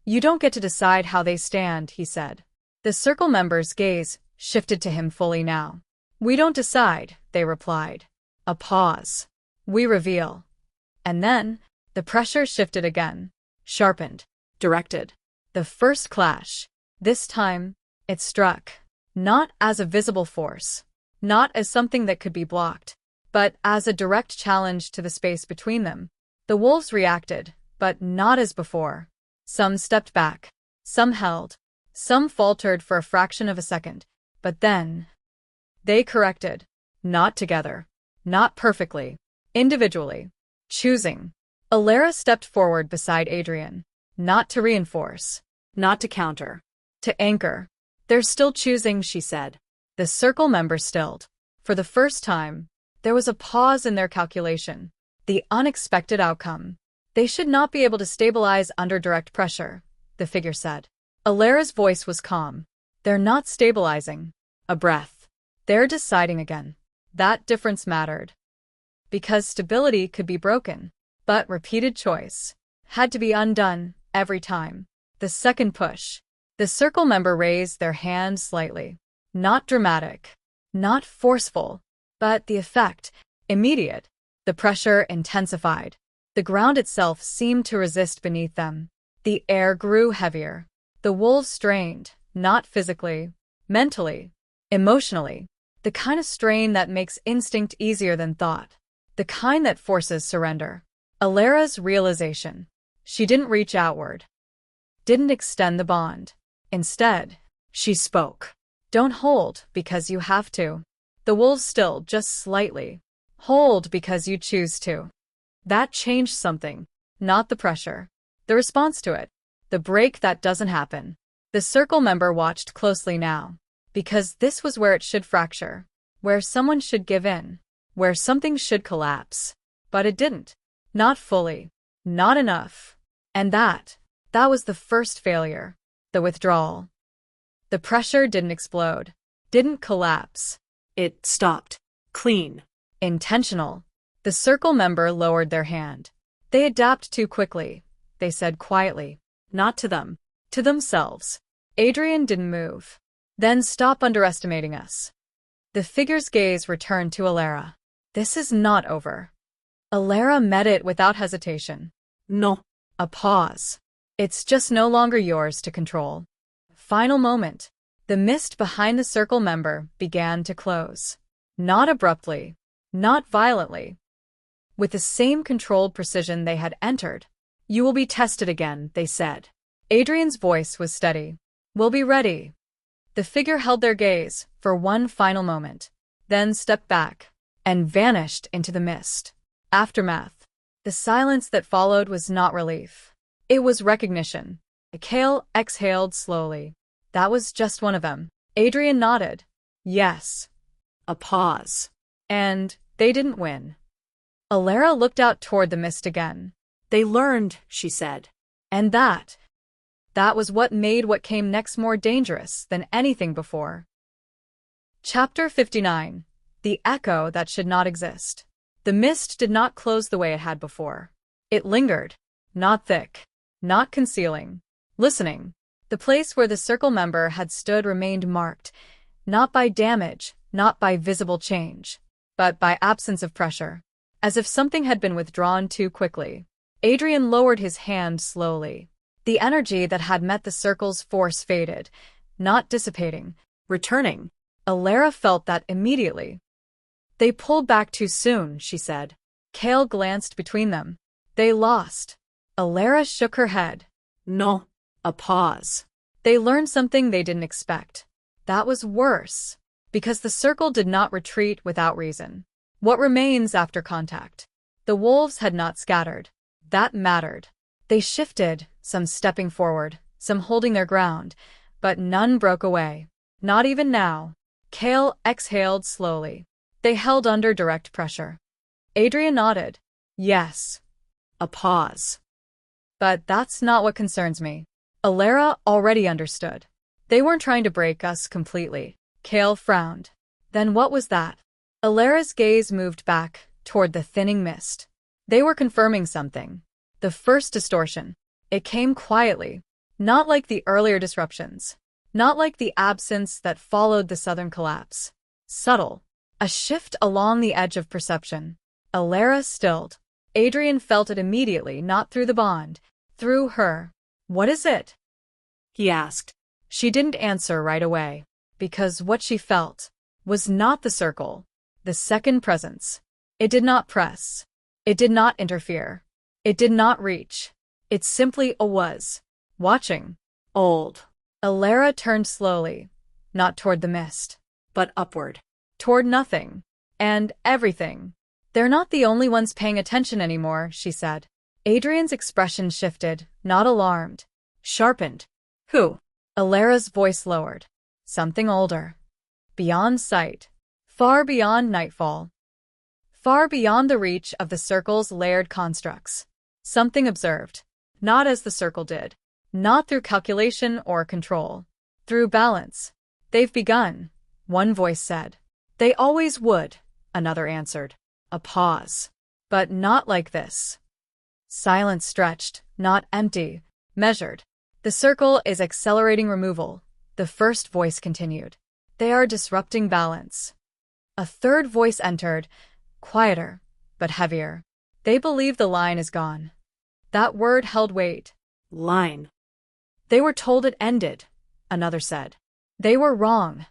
You don't get to decide how they stand, he said. The circle member's gaze shifted to him fully now. We don't decide, they replied. A pause. We reveal. And then, the pressure shifted again. Sharpened. Directed. The first clash. This time, it struck. Not as a visible force. Not as something that could be blocked. But as a direct challenge to the space between them. The wolves reacted, but not as before. Some stepped back. Some held. Some faltered for a fraction of a second. But then, they corrected. Not together. Not perfectly. Individually. Choosing. Elara stepped forward beside Adrian. Not to reinforce. Not to counter. To anchor. They're still choosing, she said. The circle member stilled. For the first time, there was a pause in their calculation. The unexpected outcome. They should not be able to stabilize under direct pressure, the figure said. Elara's voice was calm. They're not stabilizing. A breath. They're deciding again. That difference mattered. Because stability could be broken, but repeated choice had to be undone every time. The second push. The circle member raised their hand slightly. Not dramatic. Not forceful. But the effect, immediate. The pressure intensified. The ground itself seemed to resist beneath them. The air grew heavier. The wolves strained, not physically, mentally, emotionally. The kind of strain that makes instinct easier than thought. The kind that forces surrender. Elara's realization. She didn't reach outward. Didn't extend the bond. Instead, she spoke. Don't hold because you have to. The wolves stilled just slightly. Hold because you choose to. That changed something. Not the pressure. The response to it. The break that doesn't happen. The circle member watched closely now. Because this was where it should fracture. Where someone should give in. Where something should collapse. But it didn't. Not fully. Not enough. And that was the first failure. The withdrawal. The pressure didn't explode. Didn't collapse. It stopped. Clean. Intentional. The circle member lowered their hand. They adapt too quickly, they said quietly. Not to them. To themselves. Adrian didn't move. Then stop underestimating us. The figure's gaze returned to Elara. This is not over. Elara met it without hesitation. No. A pause. It's just no longer yours to control. Final moment. The mist behind the circle member began to close. Not abruptly. Not violently. With the same controlled precision they had entered. You will be tested again, they said. Adrian's voice was steady. We'll be ready. The figure held their gaze for one final moment, then stepped back and vanished into the mist. Aftermath. The silence that followed was not relief. It was recognition. Kale exhaled slowly. That was just one of them. Adrian nodded. Yes. A pause. And they didn't win. Elara looked out toward the mist again. They learned, she said. And that was what made what came next more dangerous than anything before. Chapter 59. The Echo That Should Not Exist. The mist did not close the way it had before. It lingered. Not thick. Not concealing. Listening. The place where the circle member had stood remained marked, not by damage, not by visible change, but by absence of pressure. As if something had been withdrawn too quickly. Adrian lowered his hand slowly. The energy that had met the circle's force faded, not dissipating, returning. Elara felt that immediately. They pulled back too soon, she said. Kale glanced between them. They lost. Elara shook her head. No. A pause. They learned something they didn't expect. That was worse. Because the circle did not retreat without reason. What remains after contact? The wolves had not scattered. That mattered. They shifted, some stepping forward, some holding their ground, but none broke away. Not even now. Kale exhaled slowly. They held under direct pressure. Adrian nodded. Yes. A pause. But that's not what concerns me. Elara already understood. They weren't trying to break us completely. Kale frowned. Then what was that? Elara's gaze moved back toward the thinning mist. They were confirming something. The first distortion. It came quietly. Not like the earlier disruptions. Not like the absence that followed the southern collapse. Subtle. A shift along the edge of perception. Elara stilled. Adrian felt it immediately, not through the bond. Through her. What is it? He asked. She didn't answer right away. Because what she felt was not the circle. The second presence. It did not press. It did not interfere. It did not reach. It simply was. Watching. Old. Elara turned slowly. Not toward the mist. But upward. Toward nothing. And everything. They're not the only ones paying attention anymore, she said. Adrian's expression shifted, not alarmed. Sharpened. Who? Elara's voice lowered. Something older. Beyond sight. Far beyond nightfall. Far beyond the reach of the circle's layered constructs. Something observed. Not as the circle did. Not through calculation or control. Through balance. They've begun, one voice said. They always would, another answered. A pause. But not like this. Silence stretched, not empty, measured. The circle is accelerating removal, the first voice continued. They are disrupting balance. A third voice entered, quieter, but heavier. They believe the line is gone. That word held weight. Line. They were told it ended, another said. They were wrong.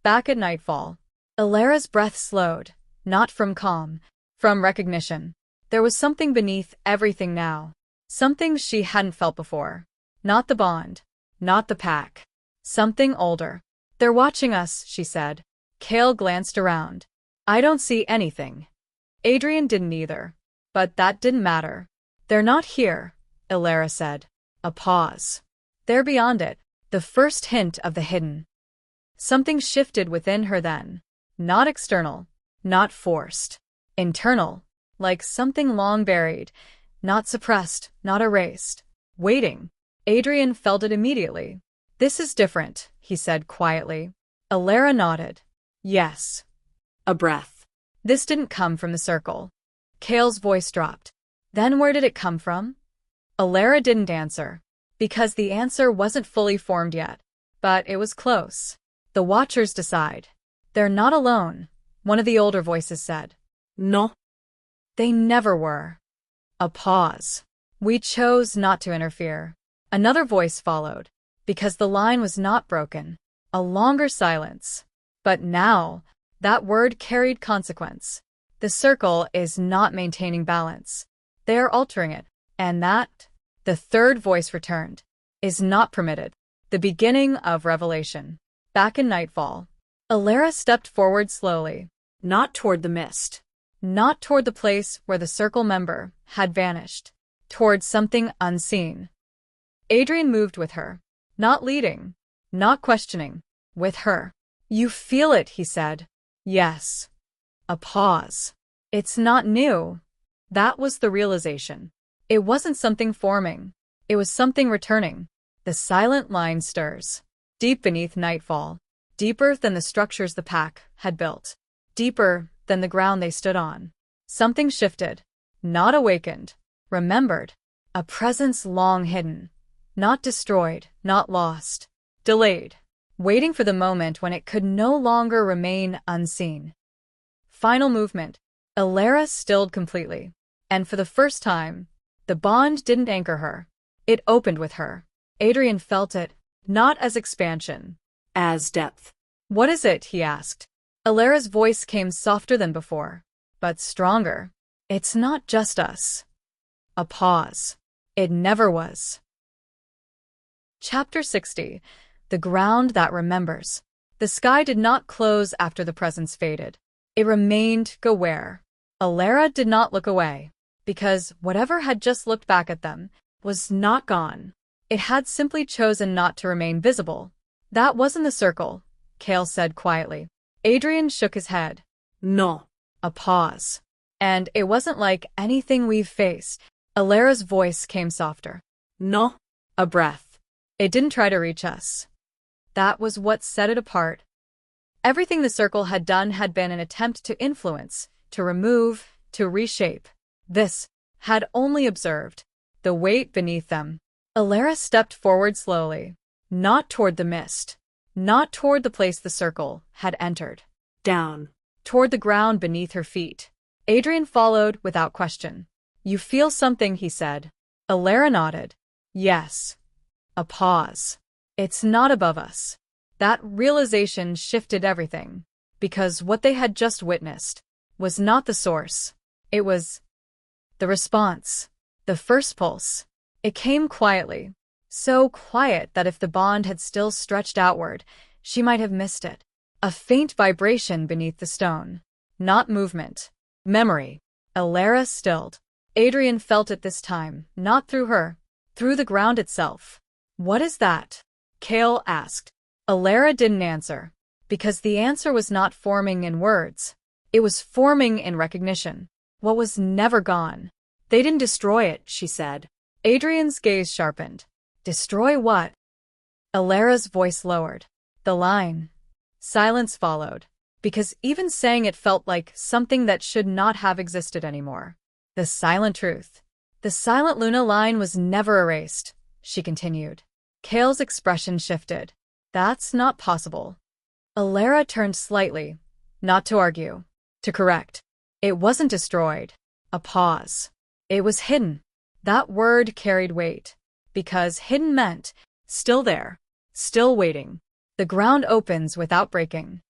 Back at nightfall, Elara's breath slowed, not from calm, from recognition. There was something beneath everything now. Something she hadn't felt before. Not the bond. Not the pack. Something older. They're watching us, she said. Kale glanced around. I don't see anything. Adrian didn't either. But that didn't matter. They're not here, Elara said. A pause. They're beyond it. The first hint of the hidden. Something shifted within her then. Not external. Not forced. Internal. Like something long buried. Not suppressed. Not erased. Waiting. Adrian felt it immediately. This is different, he said quietly. Elara nodded. Yes. A breath. This didn't come from the circle. Kale's voice dropped. Then where did it come from? Elara didn't answer. Because the answer wasn't fully formed yet. But it was close. The watchers decide. They're not alone, one of the older voices said. No. They never were. A pause. We chose not to interfere. Another voice followed. Because the line was not broken. A longer silence. But now, that word carried consequence. The circle is not maintaining balance. They are altering it. And that, the third voice returned, is not permitted. The beginning of revelation. Back in nightfall. Elara stepped forward slowly. Not toward the mist. Not toward the place where the circle member had vanished. Toward something unseen. Adrian moved with her. Not leading. Not questioning. With her. You feel it, he said. Yes. A pause. It's not new. That was the realization. It wasn't something forming. It was something returning. The silent line stirs. Deep beneath nightfall. Deeper than the structures the pack had built. Deeper than the ground they stood on. Something shifted. Not awakened. Remembered. A presence long hidden. Not destroyed. Not lost. Delayed. Waiting for the moment when it could no longer remain unseen. Final movement. Elara stilled completely. And for the first time, the bond didn't anchor her. It opened with her. Adrian felt it, not as expansion. As depth. What is it? He asked. Elara's voice came softer than before, but stronger. It's not just us. A pause. It never was. Chapter 60. The ground that remembers. The sky did not close after the presence faded. It remained aware. Elara did not look away, because whatever had just looked back at them was not gone. It had simply chosen not to remain visible. That wasn't the circle, Kale said quietly. Adrian shook his head. No. A pause. And it wasn't like anything we've faced. Elara's voice came softer. No. A breath. It didn't try to reach us. That was what set it apart. Everything the circle had done had been an attempt to influence, to remove, to reshape. This had only observed. The weight beneath them. Elara stepped forward slowly. Not toward the mist. Not toward the place the circle had entered. Down. Toward the ground beneath her feet. Adrian followed without question. You feel something, he said. Elara nodded. Yes. A pause. It's not above us. That realization shifted everything, because what they had just witnessed was not the source. It was the response, the first pulse. It came quietly, so quiet that if the bond had still stretched outward, she might have missed it. A faint vibration beneath the stone. not movement. Memory. Elara stilled. Adrian felt it this time, not through her, through the ground itself. What is that? Kale asked. Elara didn't answer, because the answer was not forming in words. It was forming in recognition. What was never gone. They didn't destroy it, she said. Adrian's gaze sharpened. Destroy what? Elara's voice lowered. The line. Silence followed, because even saying it felt like something that should not have existed anymore. The silent truth. The silent Luna line was never erased, she continued. Kale's expression shifted. That's not possible. Elara turned slightly, not to argue, to correct. It wasn't destroyed. A pause. It was hidden. That word carried weight, because hidden meant still there, still waiting. The ground opens without breaking.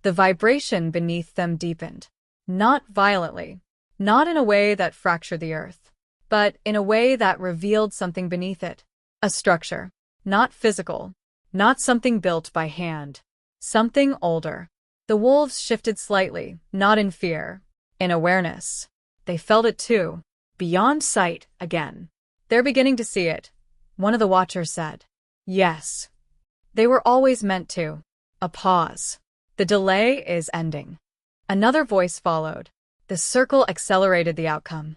The vibration beneath them deepened. Not violently, not in a way that fractured the earth, but in a way that revealed something beneath it. A structure, not physical, not something built by hand, something older. The wolves shifted slightly, not in fear, in awareness. They felt it too, beyond sight again. They're beginning to see it, one of the watchers said. Yes. They were always meant to. A pause. The delay is ending. Another voice followed. The circle accelerated the outcome.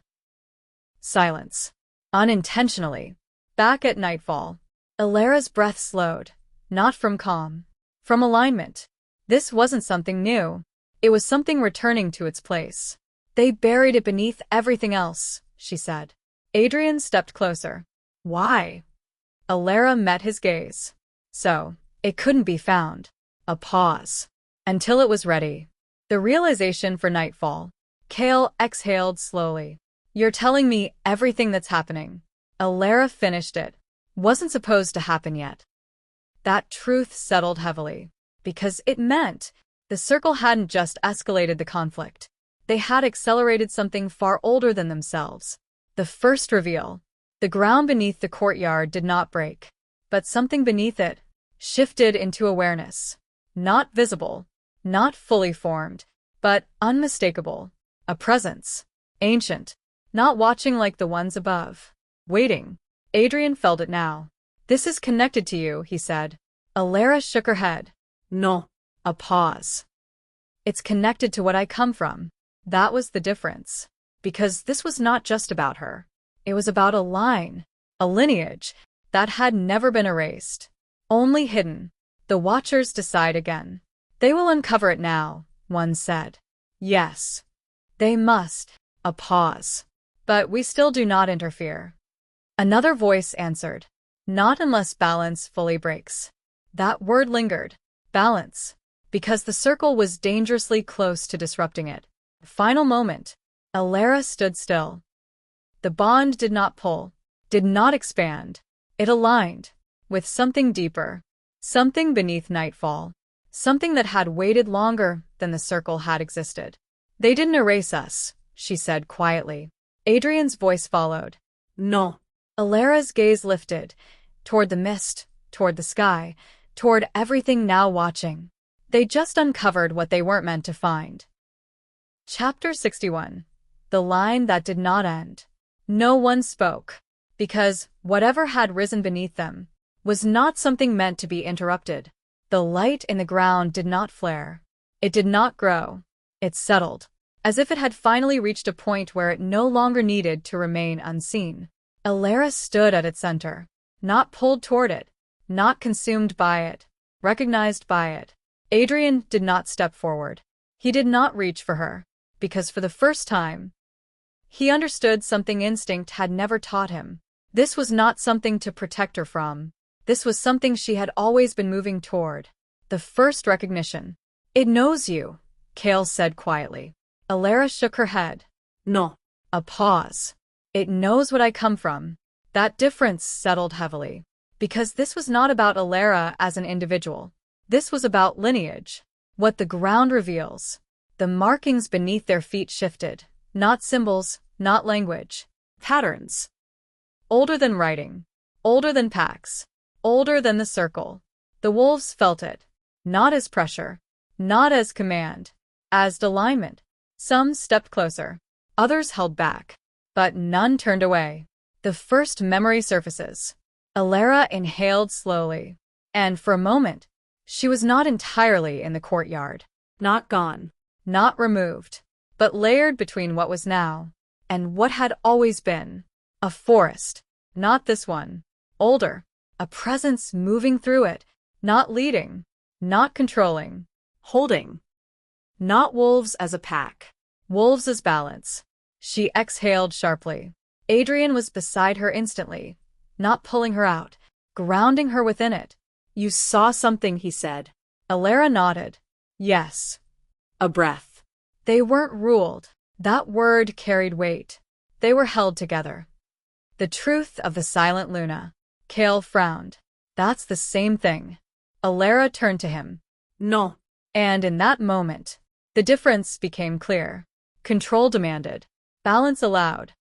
Silence. Unintentionally. Back at nightfall. Elara's breath slowed. Not from calm. From alignment. This wasn't something new. It was something returning to its place. They buried it beneath everything else, she said. Adrian stepped closer. Why? Elara met his gaze. So, it couldn't be found. A pause. Until it was ready. The realization for nightfall. Kale exhaled slowly. You're telling me everything that's happening. Elara finished it. Wasn't supposed to happen yet. That truth settled heavily. Because it meant the circle hadn't just escalated the conflict. They had accelerated something far older than themselves. The first reveal. The ground beneath the courtyard did not break. But something beneath it shifted into awareness. Not visible, not fully formed, but unmistakable. A presence. Ancient. Not watching like the ones above. Waiting. Adrian felt it now. This is connected to you, he said. Elara shook her head. No. A pause. It's connected to what I come from. That was the difference. Because this was not just about her. It was about a line, a lineage, that had never been erased. Only hidden. The watchers decide again. They will uncover it now, one said. Yes. They must. A pause. But we still do not interfere. Another voice answered. Not unless balance fully breaks. That word lingered. Balance. Because the circle was dangerously close to disrupting it. Final moment. Elara stood still. The bond did not pull, did not expand. It aligned with something deeper, something beneath nightfall, something that had waited longer than the circle had existed. They didn't erase us, she said quietly. Adrian's voice followed. No. Elara's gaze lifted, toward the mist, toward the sky, toward everything now watching. They just uncovered what they weren't meant to find. Chapter 61. The line that did not end. No one spoke, because whatever had risen beneath them was not something meant to be interrupted. The light in the ground did not flare. It did not grow. It settled, as if it had finally reached a point where it no longer needed to remain unseen. Elara stood at its center, not pulled toward it, not consumed by it, recognized by it. Adrian did not step forward. He did not reach for her, because for the first time, he understood something instinct had never taught him. This was not something to protect her from. This was something she had always been moving toward. The first recognition. It knows you, Kale said quietly. Elara shook her head. No. A pause. It knows what I come from. That difference settled heavily. Because this was not about Elara as an individual. This was about lineage. What the ground reveals. The markings beneath their feet shifted. Not symbols, not language. Patterns. Older than writing. Older than packs. Older than the circle. The wolves felt it. Not as pressure. Not as command. as alignment. Some stepped closer. Others held back. But none turned away. The first memory surfaces. Elara inhaled slowly. And for a moment, she was not entirely in the courtyard. Not gone. Not removed, but layered between what was now and what had always been. A forest. Not this one. Older. A presence moving through it. Not leading. Not controlling. Holding. Not wolves as a pack. Wolves as balance. She exhaled sharply. Adrian was beside her instantly, not pulling her out, grounding her within it. You saw something, he said. Elara nodded. Yes. A breath. They weren't ruled. That word carried weight. They were held together. The truth of the silent Luna. Kale frowned. That's the same thing. Elara turned to him. No. And in that moment, the difference became clear. Control demanded. Balance allowed.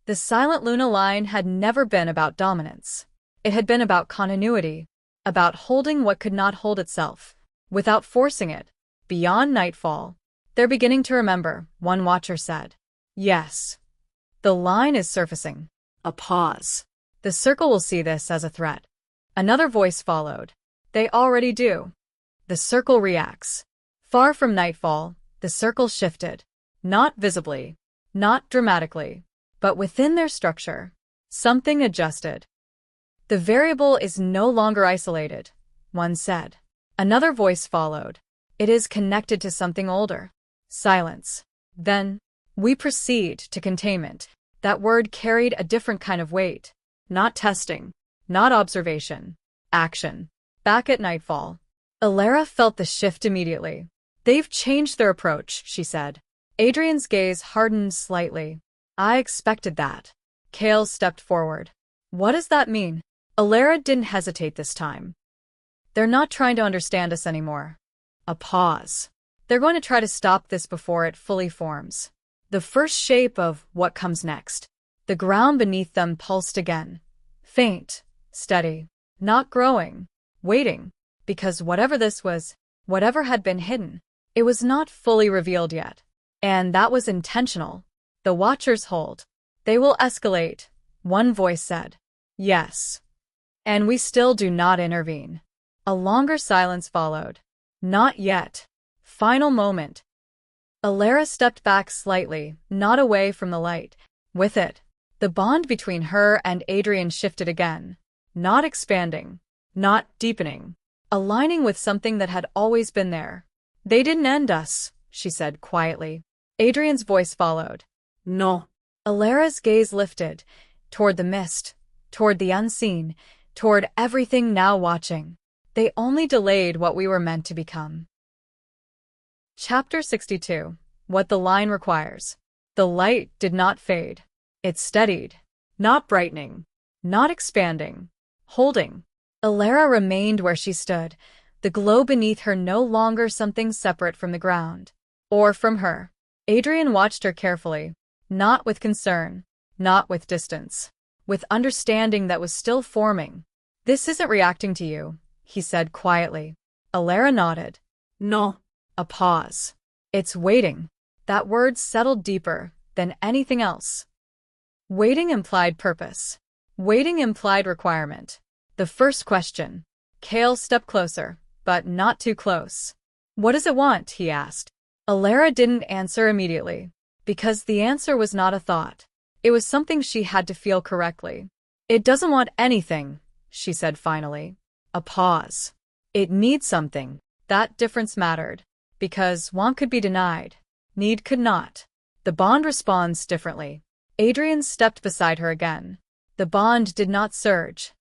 The silent Luna line had never been about dominance. It had been about continuity, about holding what could not hold itself, without forcing it. Beyond nightfall, they're beginning to remember, one watcher said. Yes. The line is surfacing. A pause. The circle will see this as a threat. Another voice followed. They already do. The circle reacts. Far from nightfall, the circle shifted. Not visibly, not dramatically, but within their structure. Something adjusted. The variable is no longer isolated, one said. Another voice followed. It is connected to something older. Silence. Then, we proceed to containment. That word carried a different kind of weight. Not testing. Not observation. Action. Back at nightfall. Elara felt the shift immediately. They've changed their approach, she said. Adrian's gaze hardened slightly. I expected that. Kale stepped forward. What does that mean? Elara didn't hesitate this time. They're not trying to understand us anymore. A pause. They're going to try to stop this before it fully forms. The first shape of what comes next. The ground beneath them pulsed again. Faint, steady, not growing, waiting, because whatever this was, whatever had been hidden, it was not fully revealed yet. And that was intentional. The watchers hold. They will escalate, one voice said. Yes. And we still do not intervene. A longer silence followed. Not yet. Final moment. Elara stepped back slightly, not away from the light. With it, the bond between her and Adrian shifted again. Not expanding. Not deepening. Aligning with something that had always been there. They didn't end us, she said quietly. Adrian's voice followed. No. Elara's gaze lifted, toward the mist, toward the unseen, toward everything now watching. They only delayed what we were meant to become. Chapter 62. What the line requires. The light did not fade. It steadied. Not brightening. Not expanding. Holding. Elara remained where she stood, the glow beneath her no longer something separate from the ground. Or from her. Adrian watched her carefully. Not with concern. Not with distance. With understanding that was still forming. This isn't reacting to you, he said quietly. Elara nodded. No. A pause. It's waiting. That word settled deeper than anything else. Waiting implied purpose. Waiting implied requirement. The first question. Kale stepped closer, but not too close. What does it want? He asked. Elara didn't answer immediately, because the answer was not a thought. It was something she had to feel correctly. It doesn't want anything, she said finally. A pause. It needs something. That difference mattered. Because want could be denied. Need could not. The bond responds differently. Adrian stepped beside her again. The bond did not surge.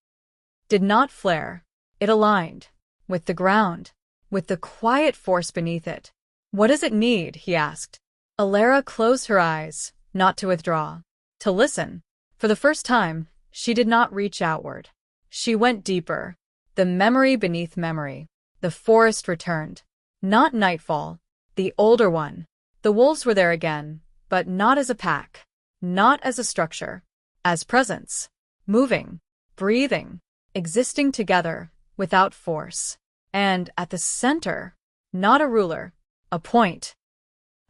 Did not flare. It aligned. With the ground. With the quiet force beneath it. What does it need? He asked. Elara closed her eyes, not to withdraw. To listen. For the first time, she did not reach outward. She went deeper. The memory beneath memory. The forest returned. Not nightfall. The older one. The wolves were there again, but not as a pack. Not as a structure. As presence. Moving. Breathing. Existing together, without force. And at the center, not a ruler. A point.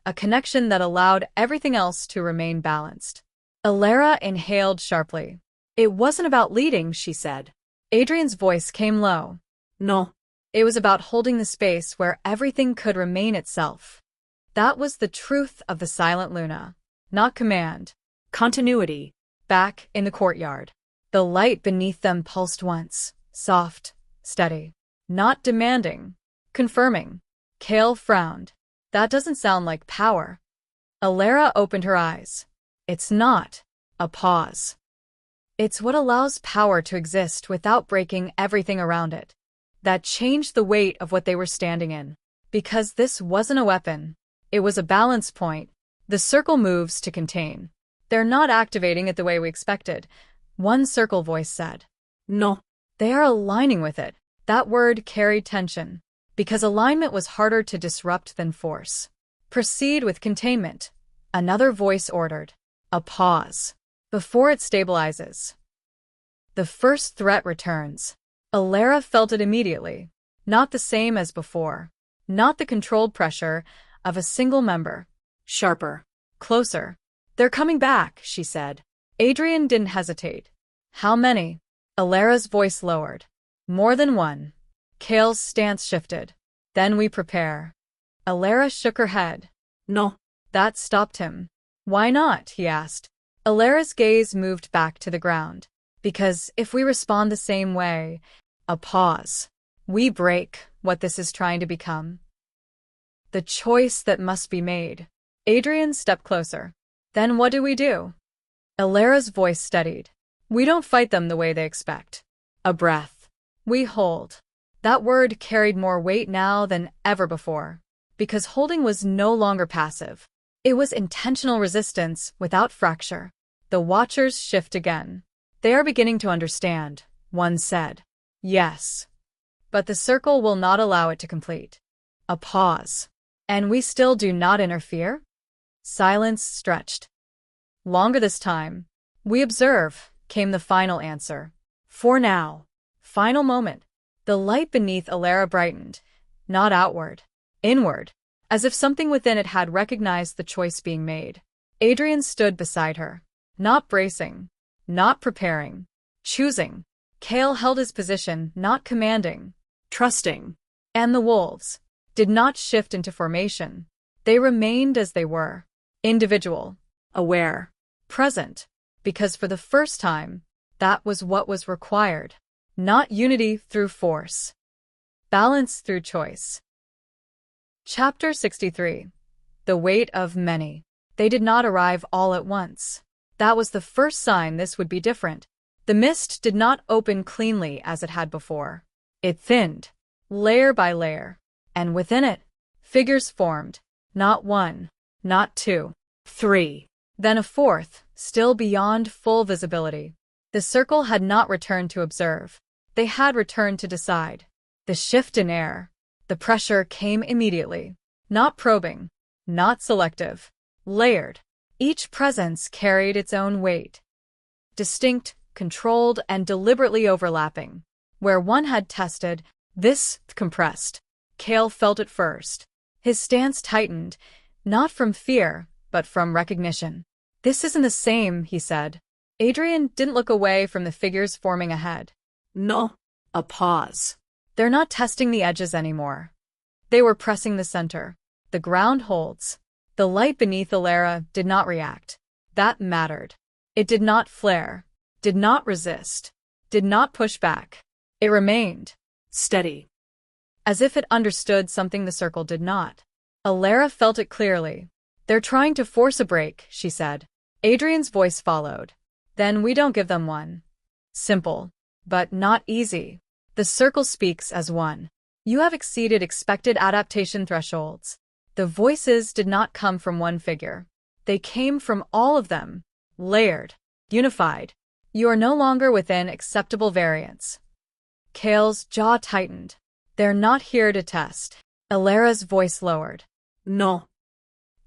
a connection that allowed everything else to remain balanced. Elara inhaled sharply. It wasn't about leading, she said. Adrian's voice came low. No. It was about holding the space where everything could remain itself. That was the truth of the silent Luna. Not command. Continuity. Back in the courtyard. The light beneath them pulsed once. Soft. Steady. Not demanding. Confirming. Kale frowned. That doesn't sound like power. Elara opened her eyes. It's not. A pause. It's what allows power to exist without breaking everything around it. That changed the weight of what they were standing in. Because this wasn't a weapon. It was a balance point. The circle moves to contain. They're not activating it the way we expected. One circle voice said. No. They are aligning with it. That word carried tension. Because alignment was harder to disrupt than force. Proceed with containment. Another voice ordered. A pause. Before it stabilizes. The first threat returns. Elara felt it immediately. Not the same as before. Not the controlled pressure of a single member. Sharper. Closer. They're coming back, she said. Adrian didn't hesitate. How many? Elara's voice lowered. More than one. Kale's stance shifted. Then we prepare. Elara shook her head. No. That stopped him. Why not? He asked. Elara's gaze moved back to the ground. Because if we respond the same way, a pause, we break what this is trying to become. The choice that must be made. Adrian stepped closer. Then what do we do? Elara's voice steadied. We don't fight them the way they expect. A breath. We hold. That word carried more weight now than ever before. Because holding was no longer passive. It was intentional resistance without fracture. The watchers shift again. They are beginning to understand, one said. Yes. But the circle will not allow it to complete. A pause. And we still do not interfere? Silence stretched. Longer this time. We observe, came the final answer. For now. Final moment. The light beneath Elara brightened. Not outward. Inward. As if something within it had recognized the choice being made. Adrian stood beside her. Not bracing. Not preparing. Choosing. Kale held his position, not commanding. Trusting. And the wolves did not shift into formation. They remained as they were. Individual. Aware. Present. Because for the first time, that was what was required. Not unity through force. Balance through choice. Chapter 63. The weight of many. They did not arrive all at once. That was the first sign this would be different. The mist did not open cleanly as it had before. It thinned, layer by layer, and within it, figures formed. Not one, not two, three, then a fourth, still beyond full visibility. The circle had not returned to observe. They had returned to decide. The shift in air, the pressure came immediately. Not probing, not selective, layered. Each presence carried its own weight. Distinct, controlled, and deliberately overlapping. Where one had tested, this compressed. Kale felt it first. His stance tightened, not from fear, but from recognition. This isn't the same, he said. Adrian didn't look away from the figures forming ahead. No. A pause. They're not testing the edges anymore. They were pressing the center. The ground holds. The light beneath Elara did not react. That mattered. It did not flare, did not resist, did not push back. It remained. Steady. As if it understood something the circle did not. Elara felt it clearly. They're trying to force a break, she said. Adrian's voice followed. Then we don't give them one. Simple. But not easy. The circle speaks as one. You have exceeded expected adaptation thresholds. The voices did not come from one figure. They came from all of them. Layered. Unified. You are no longer within acceptable variance. Kale's jaw tightened. They're not here to test. Elara's voice lowered. No.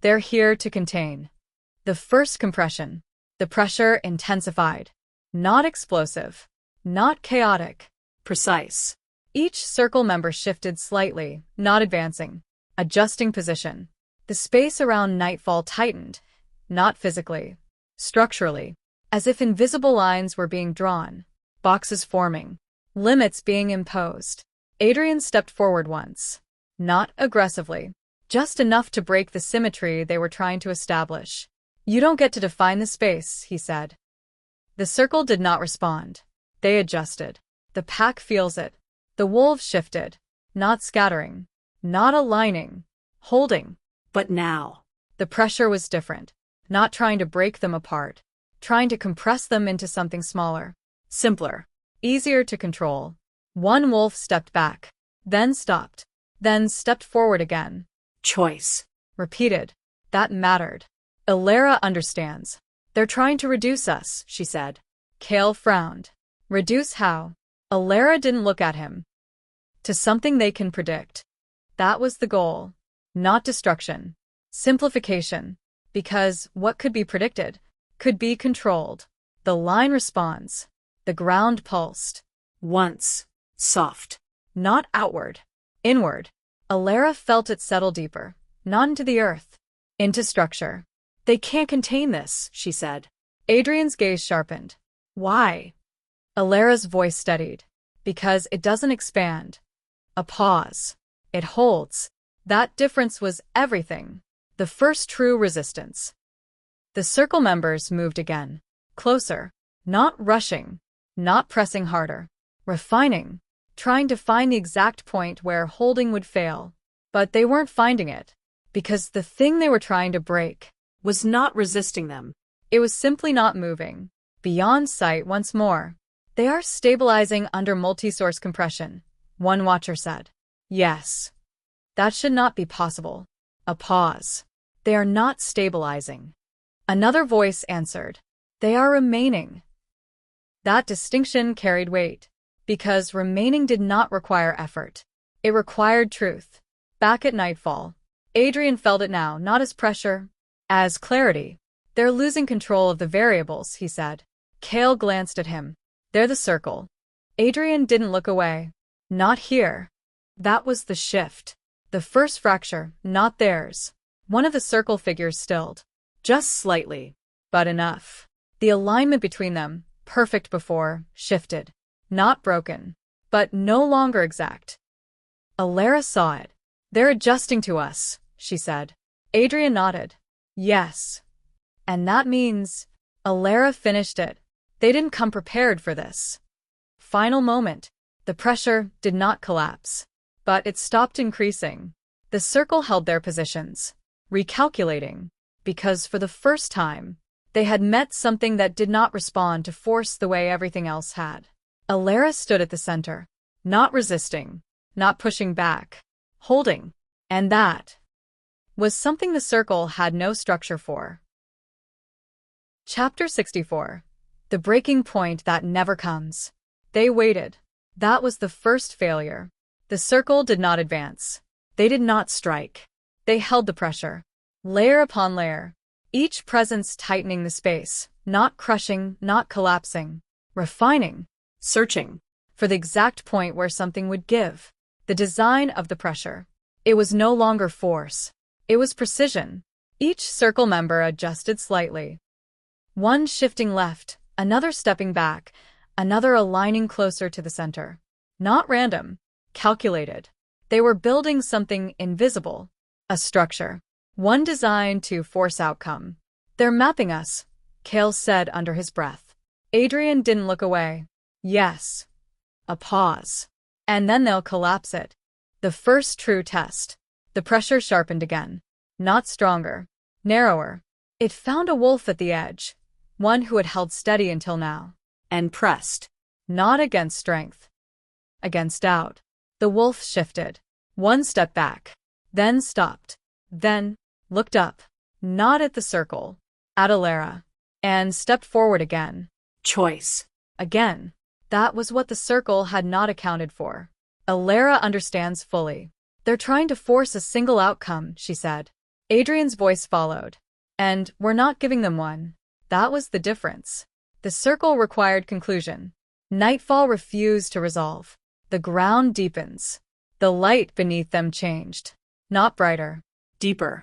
They're here to contain. The first compression. The pressure intensified. Not explosive. Not chaotic. Precise. Each circle member shifted slightly, not advancing. Adjusting position. The space around nightfall tightened, not physically, structurally, as if invisible lines were being drawn, boxes forming, limits being imposed. Adrian stepped forward once, not aggressively, just enough to break the symmetry they were trying to establish. "You don't get to define the space," he said. The circle did not respond. They adjusted. The pack feels it. The wolves shifted, not scattering, not aligning, holding. But now, The pressure was different, not trying to break them apart, trying to compress them into something smaller, simpler, easier to control. One wolf stepped back, then stopped, then stepped forward again. choice. Repeated. That mattered. Elara understands. "They're trying to reduce us," she said. Kale frowned. "Reduce how?" Elara didn't look at him. "To something they can predict." That was the goal. Not destruction. Simplification. Because what could be predicted could be controlled. The line responds. The ground pulsed. Once. Soft. Not outward. Inward. Elara felt it settle deeper. Not into the earth. Into structure. "They can't contain this," she said. Adrian's gaze sharpened. "Why?" Elara's voice steadied. "Because it doesn't expand." A pause. "It holds." That difference was everything. The first true resistance. The circle members moved again. Closer. Not rushing. Not pressing harder. Refining. Trying to find the exact point where holding would fail. But they weren't finding it. Because the thing they were trying to break Was not resisting them. it was simply not moving. Beyond sight once more. "They are stabilizing under multi-source compression," one watcher said. "Yes. That should not be possible." A pause. "They are not stabilizing." Another voice answered. "They are remaining." That distinction carried weight, because remaining did not require effort. It required truth. Back at nightfall, Adrian felt it now, not as pressure, as clarity. "They're losing control of the variables," he said. Kale glanced at him. "They're the circle." Adrian didn't look away. "Not here." That was the shift. The first fracture, not theirs. One of the circle figures stilled. Just slightly. But enough. The alignment between them, perfect before, shifted. Not broken. But no longer exact. Elara saw it. "They're adjusting to us," she said. Adrian nodded. "Yes." "And that means..." Elara finished it. "They didn't come prepared for this." Final moment. The pressure did not collapse. But it stopped increasing. The circle held their positions, recalculating, because for the first time, they had met something that did not respond to force the way everything else had. Elara stood at the center, not resisting, not pushing back, holding. And that was something the circle had no structure for. Chapter 64. The breaking point that never comes. They waited. That was the first failure. The circle did not advance. They did not strike. They held the pressure, layer upon layer, each presence tightening the space, not crushing, not collapsing, refining, Searching. for the exact point where something would give. The design of the pressure. It was no longer force. It was precision. Each circle member adjusted slightly. One shifting left, another stepping back, another aligning closer to the center. Not random. Calculated. They were building something invisible. A structure. One designed to force outcome. "They're mapping us," Kale said under his breath. Adrian didn't look away. "Yes." A pause. "And then they'll collapse it." The first true test. The pressure sharpened again. Not stronger. Narrower. It found a wolf at the edge. One who had held steady until now. And pressed. Not against strength. Against doubt. The wolf shifted. One step back. Then stopped. Then looked up. Not at the circle. At Elara. And stepped forward again. Choice. Again. That was what the circle had not accounted for. Elara understands fully. "They're trying to force a single outcome," she said. Adrian's voice followed. "And we're not giving them one." That was the difference. The circle required conclusion. Nightfall refused to resolve. The ground deepens. The light beneath them changed. Not brighter. Deeper.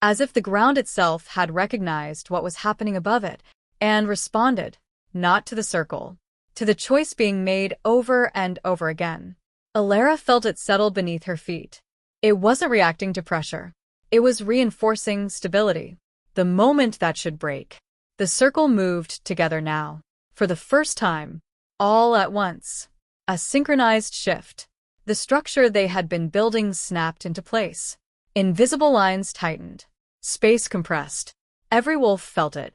as if the ground itself had recognized what was happening above it and responded, not to the circle, to the choice being made over and over again. Elara felt it settle beneath her feet. It wasn't reacting to pressure. It was reinforcing stability. The moment that should break. The circle moved together now. For the first time. All at once. A synchronized shift. The structure they had been building snapped into place. Invisible lines tightened. Space compressed. Every wolf felt it.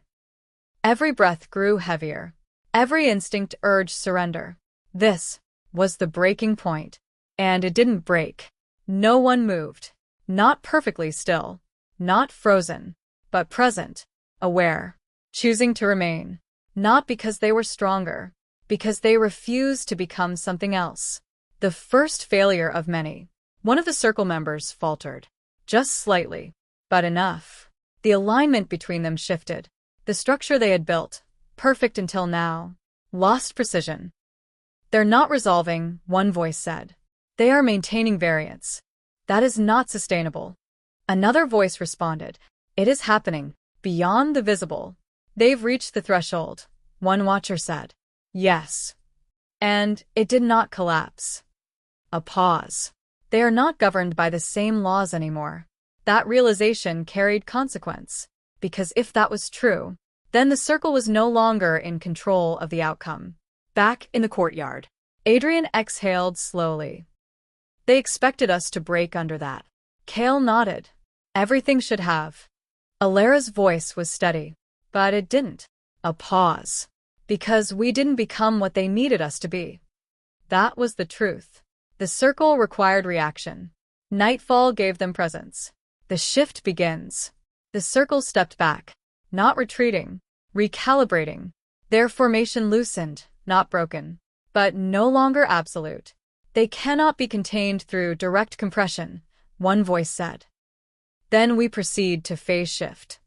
Every breath grew heavier. Every instinct urged surrender. This was the breaking point. And it didn't break. No one moved. Not perfectly still. Not frozen. But present. Aware. Choosing to remain. Not because they were stronger. Because they refused to become something else. The first failure of many. One of the circle members faltered. Just slightly. But enough. The alignment between them shifted. The structure they had built, perfect until now, lost precision. They're not resolving, one voice said. They are maintaining variance. That is not sustainable. Another voice responded. It is happening, beyond the visible. They've reached the threshold, one watcher said. Yes. And it did not collapse. A pause. They are not governed by the same laws anymore. That realization carried consequence. Because if that was true, then the circle was no longer in control of the outcome. Back in the courtyard, Adrian exhaled slowly. They expected us to break under that. Kale nodded. Everything should have. Elara's voice was steady, but it didn't. A pause. Because we didn't become what they needed us to be. That was the truth. The circle required reaction. Nightfall gave them presence. The shift begins. The circle stepped back, not retreating, recalibrating. Their formation loosened, not broken, but no longer absolute. They cannot be contained through direct compression, one voice said. Then we proceed to phase shift.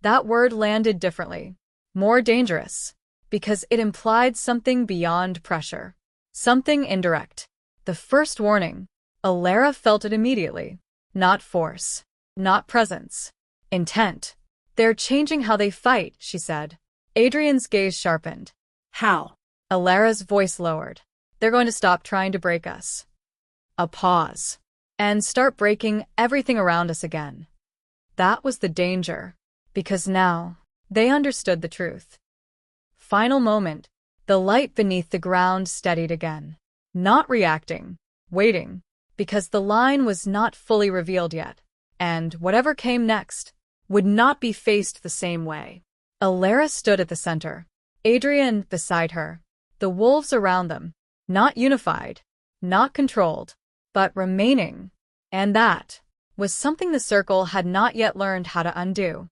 That word landed differently, more dangerous, because it implied something beyond pressure, something indirect. The first warning. Elara felt it immediately. Not force, not presence. Intent. They're changing how they fight, she said. Adrian's gaze sharpened. How? Elara's voice lowered. They're going to stop trying to break us. A pause. And start breaking everything around us again. That was the danger. Because now, they understood the truth. Final moment. The light beneath the ground steadied again. Not reacting. Waiting. Because the line was not fully revealed yet. And whatever came next would not be faced the same way. Elara stood at the center. Adrian beside her. The wolves around them. Not unified. Not controlled. But remaining. And that was something the circle had not yet learned how to undo.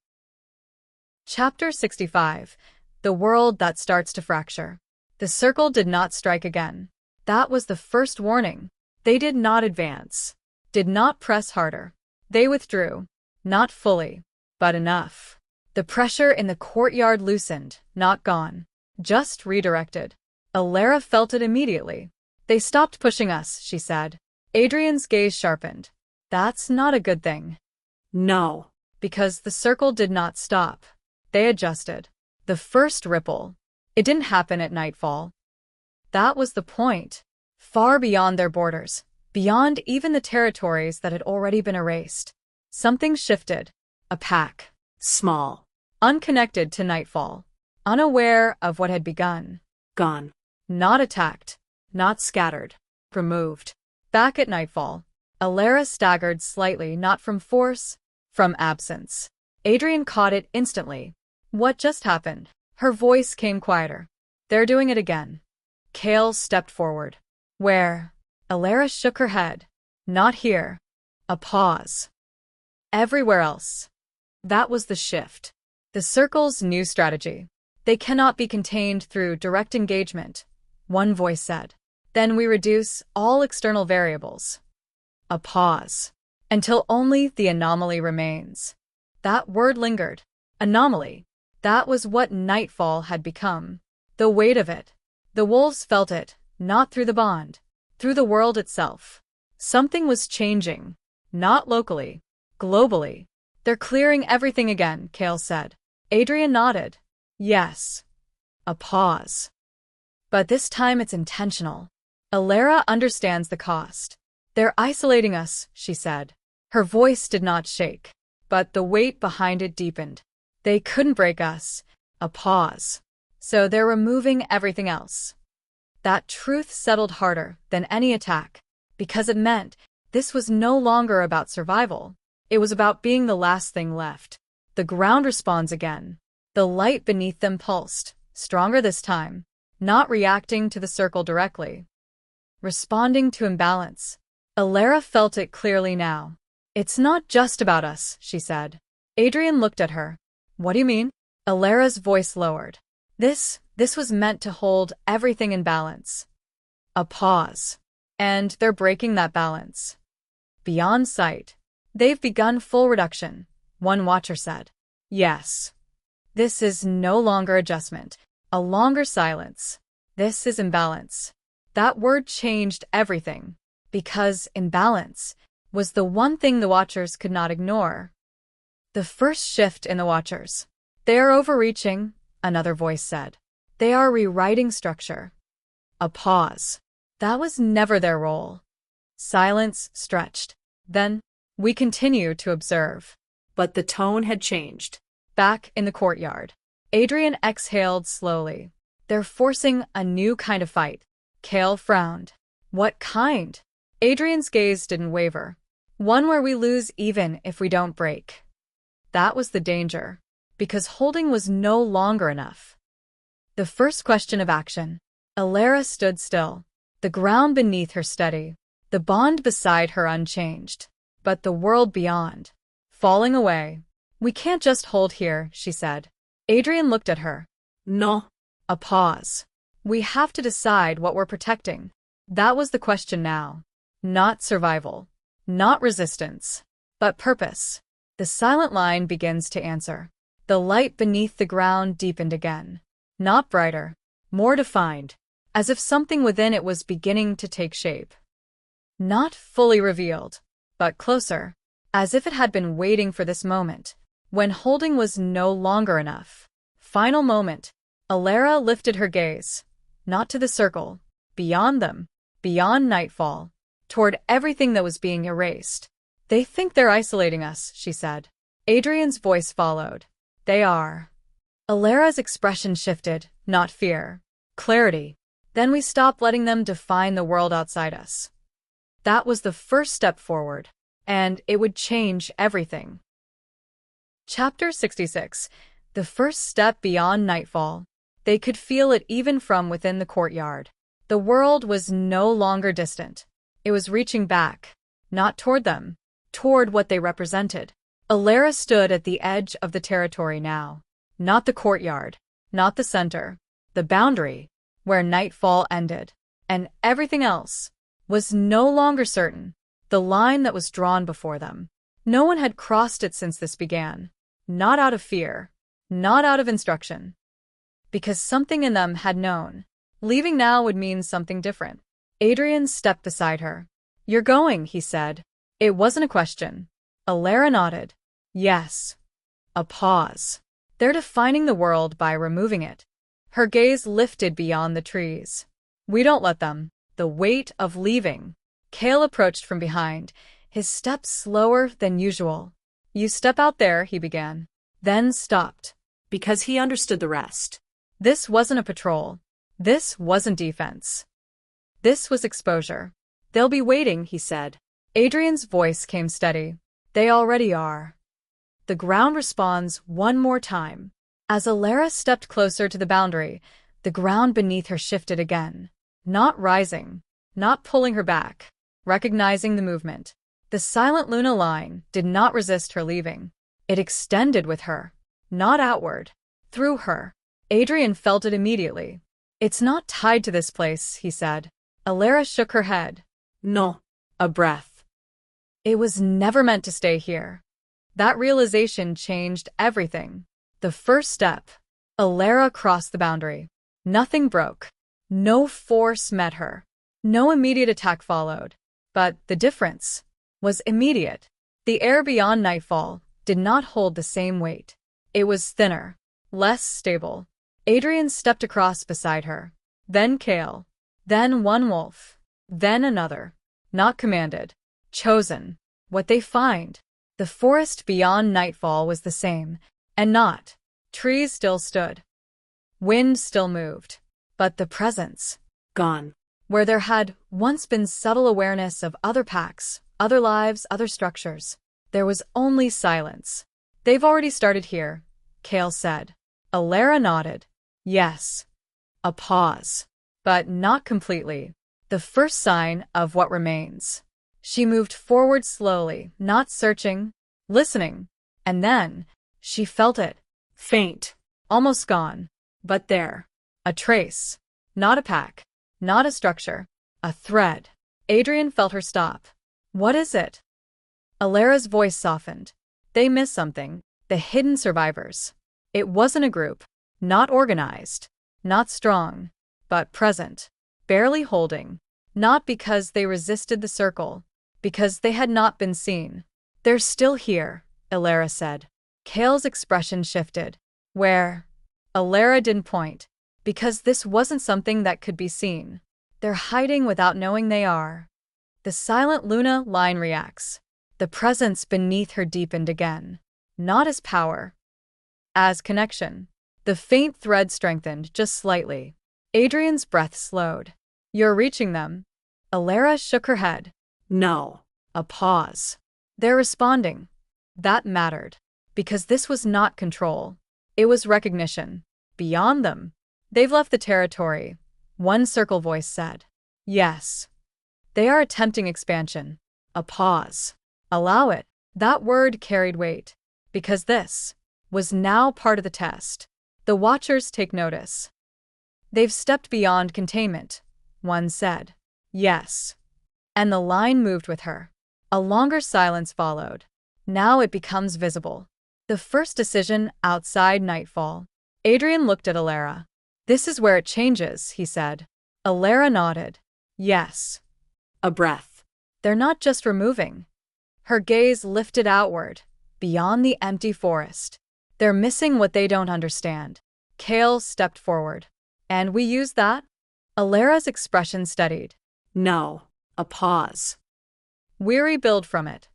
Chapter 65. The world that starts to fracture. The circle did not strike again. That was the first warning. They did not advance. Did not press harder. They withdrew. Not fully. But enough. The pressure in the courtyard loosened, not gone. Just redirected. Elara felt it immediately. They stopped pushing us, she said. Adrian's gaze sharpened. That's not a good thing. No. Because the circle did not stop. They adjusted. The first ripple. It didn't happen at nightfall. That was the point. Far beyond their borders. Beyond even the territories that had already been erased. Something shifted. A pack. Small. Unconnected to nightfall. Unaware of what had begun. Gone. Not attacked. Not scattered. Removed. Back at nightfall. Elara staggered slightly, not from force, from absence. Adrian caught it instantly. What just happened? Her voice came quieter. They're doing it again. Kale stepped forward. Where? Elara shook her head. Not here. A pause. Everywhere else. That was the shift. The circle's new strategy. They cannot be contained through direct engagement, one voice said. Then we reduce all external variables. A pause. Until only the anomaly remains. That word lingered. Anomaly. That was what nightfall had become. The weight of it. The wolves felt it, not through the bond. Through the world itself. Something was changing. Not locally. Globally. They're clearing everything again, Kale said. Adrian nodded. Yes. A pause. But this time it's intentional. Elara understands the cost. They're isolating us, she said. Her voice did not shake, but the weight behind it deepened. They couldn't break us. A pause. So they're removing everything else. That truth settled harder than any attack, because it meant this was no longer about survival. It was about being the last thing left. The ground responds again. The light beneath them pulsed, stronger this time, not reacting to the circle directly. Responding to imbalance. Elara felt it clearly now. It's not just about us, she said. Adrian looked at her. What do you mean? Elara's voice lowered. This was meant to hold everything in balance. A pause. And they're breaking that balance. Beyond sight. They've begun full reduction, one watcher said. Yes. This is no longer adjustment, a longer silence. This is imbalance. That word changed everything, because imbalance was the one thing the watchers could not ignore. The first shift in the watchers. They are overreaching, another voice said. They are rewriting structure. A pause. That was never their role. Silence stretched. Then, we continue to observe. But the tone had changed. Back in the courtyard. Adrian exhaled slowly. They're forcing a new kind of fight. Kale frowned. What kind? Adrian's gaze didn't waver. One where we lose even if we don't break. That was the danger. Because holding was no longer enough. The first question of action. Elara stood still. The ground beneath her steady. The bond beside her unchanged. But the world beyond. Falling away. We can't just hold here, she said. Adrian looked at her. No. A pause. We have to decide what we're protecting. That was the question now. Not survival. Not resistance. But purpose. The silent line begins to answer. The light beneath the ground deepened again. Not brighter. More defined. As if something within it was beginning to take shape. Not fully revealed, but closer. As if it had been waiting for this moment. When holding was no longer enough. Final moment. Elara lifted her gaze. Not to the circle. Beyond them. Beyond nightfall. Toward everything that was being erased. They think they're isolating us, she said. Adrian's voice followed. They are. Elara's expression shifted, not fear. Clarity. Then we stop letting them define the world outside us. That was the first step forward. And it would change everything. Chapter 66. The first step beyond nightfall. They could feel it even from within the courtyard. The world was no longer distant. It was reaching back. Not toward them. Toward what they represented. Elara stood at the edge of the territory now. Not the courtyard. Not the center. The boundary. Where nightfall ended. And everything else was no longer certain. The line that was drawn before them. No one had crossed it since this began. Not out of fear. Not out of instruction. Because something in them had known. Leaving now would mean something different. Adrian stepped beside her. You're going, he said. It wasn't a question. Elara nodded. Yes. A pause. They're defining the world by removing it. Her gaze lifted beyond the trees. We don't let them. The weight of leaving. Kale approached from behind, his steps slower than usual. You step out there, he began. Then stopped. Because he understood the rest. This wasn't a patrol. This wasn't defense. This was exposure. They'll be waiting, he said. Adrian's voice came steady. They already are. The ground responds one more time. As Elara stepped closer to the boundary, the ground beneath her shifted again. Not rising. Not pulling her back. Recognizing the movement. The silent Luna line did not resist her leaving. It extended with her. Not outward. Through her. Adrian felt it immediately. It's not tied to this place, he said. Elara shook her head. No. A breath. It was never meant to stay here. That realization changed everything. The first step. Elara crossed the boundary. Nothing broke. No force met her. No immediate attack followed. But the difference was immediate. The air beyond nightfall did not hold the same weight. It was thinner, less stable. Adrian stepped across beside her. Then Kale. Then one wolf. Then another. Not commanded. Chosen. What they find. The forest beyond nightfall was the same, and not. Trees still stood. Wind still moved. But the presence. Gone. Where there had once been subtle awareness of other packs, other lives, other structures, there was only silence. They've already started here, Kale said. Elara nodded. Yes. A pause. But not completely. The first sign of what remains. She moved forward slowly, not searching, listening. And then, she felt it. Faint. Almost gone. But there. A trace. Not a pack. Not a structure. A thread. Adrian felt her stop. What is it? Elara's voice softened. They missed something. The hidden survivors. It wasn't a group. Not organized. Not strong. But present. Barely holding. Not because they resisted the circle. Because they had not been seen. They're still here, Elara said. Kale's expression shifted. Where? Elara didn't point. Because this wasn't something that could be seen. They're hiding without knowing they are. The silent Luna line reacts. The presence beneath her deepened again. Not as power. As connection. The faint thread strengthened just slightly. Adrian's breath slowed. You're reaching them. Elara shook her head. No. A pause. They're responding. That mattered. Because this was not control. It was recognition. Beyond them. They've left the territory, one circle voice said. Yes. They are attempting expansion. A pause. Allow it. That word carried weight. Because this was now part of the test. The watchers take notice. They've stepped beyond containment, one said. Yes. And the line moved with her. A longer silence followed. Now it becomes visible. The first decision outside nightfall. Adrian looked at Elara. This is where it changes, he said. Elara nodded. Yes. A breath. They're not just removing. Her gaze lifted outward, beyond the empty forest. They're missing what they don't understand. Kale stepped forward. And we use that? Elara's expression steadied. No. A pause. Weary build from it.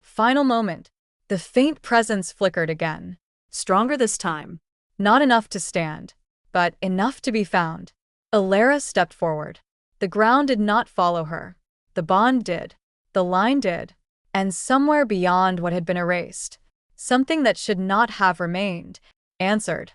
Final moment. The faint presence flickered again. Stronger this time. Not enough to stand. But enough to be found. Elara stepped forward. The ground did not follow her. The bond did. The line did. And somewhere beyond what had been erased, something that should not have remained, answered.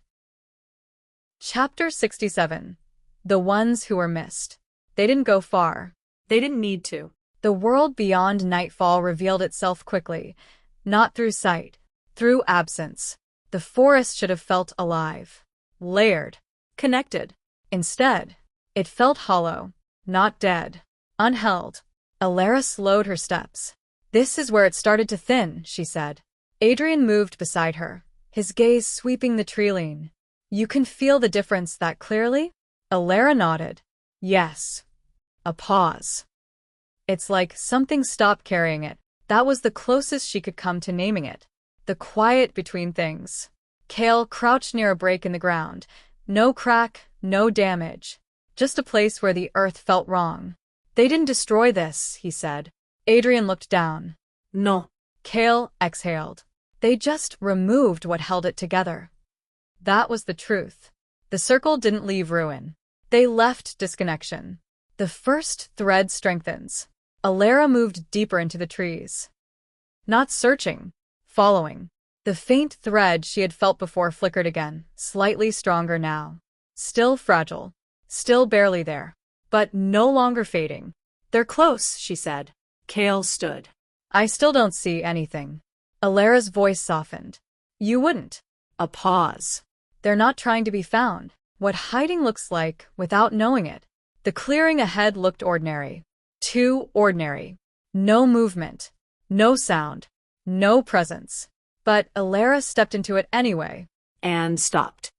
Chapter 67. The ones who were missed. They didn't go far. They didn't need to. The world beyond nightfall revealed itself quickly, not through sight, through absence. The forest should have felt alive, layered, connected. Instead, it felt hollow, not dead, unheld. Elara slowed her steps. This is where it started to thin, she said. Adrian moved beside her, his gaze sweeping the tree line. You can feel the difference that clearly? Elara nodded. Yes. A pause. It's like something stopped carrying it. That was the closest she could come to naming it. The quiet between things. Kale crouched near a break in the ground. No crack, no damage. Just a place where the earth felt wrong. They didn't destroy this, he said. Adrian looked down. No. Kale exhaled. They just removed what held it together. That was the truth. The circle didn't leave ruin. They left disconnection. The first thread strengthens. Elara moved deeper into the trees. Not searching, following. The faint thread she had felt before flickered again, slightly stronger now. Still fragile. Still barely there. But no longer fading. They're close, she said. Kale stood. I still don't see anything. Elara's voice softened. You wouldn't. A pause. They're not trying to be found. What hiding looks like without knowing it. The clearing ahead looked ordinary. Too ordinary. No movement. No sound. No presence. But Elara stepped into it anyway. And stopped.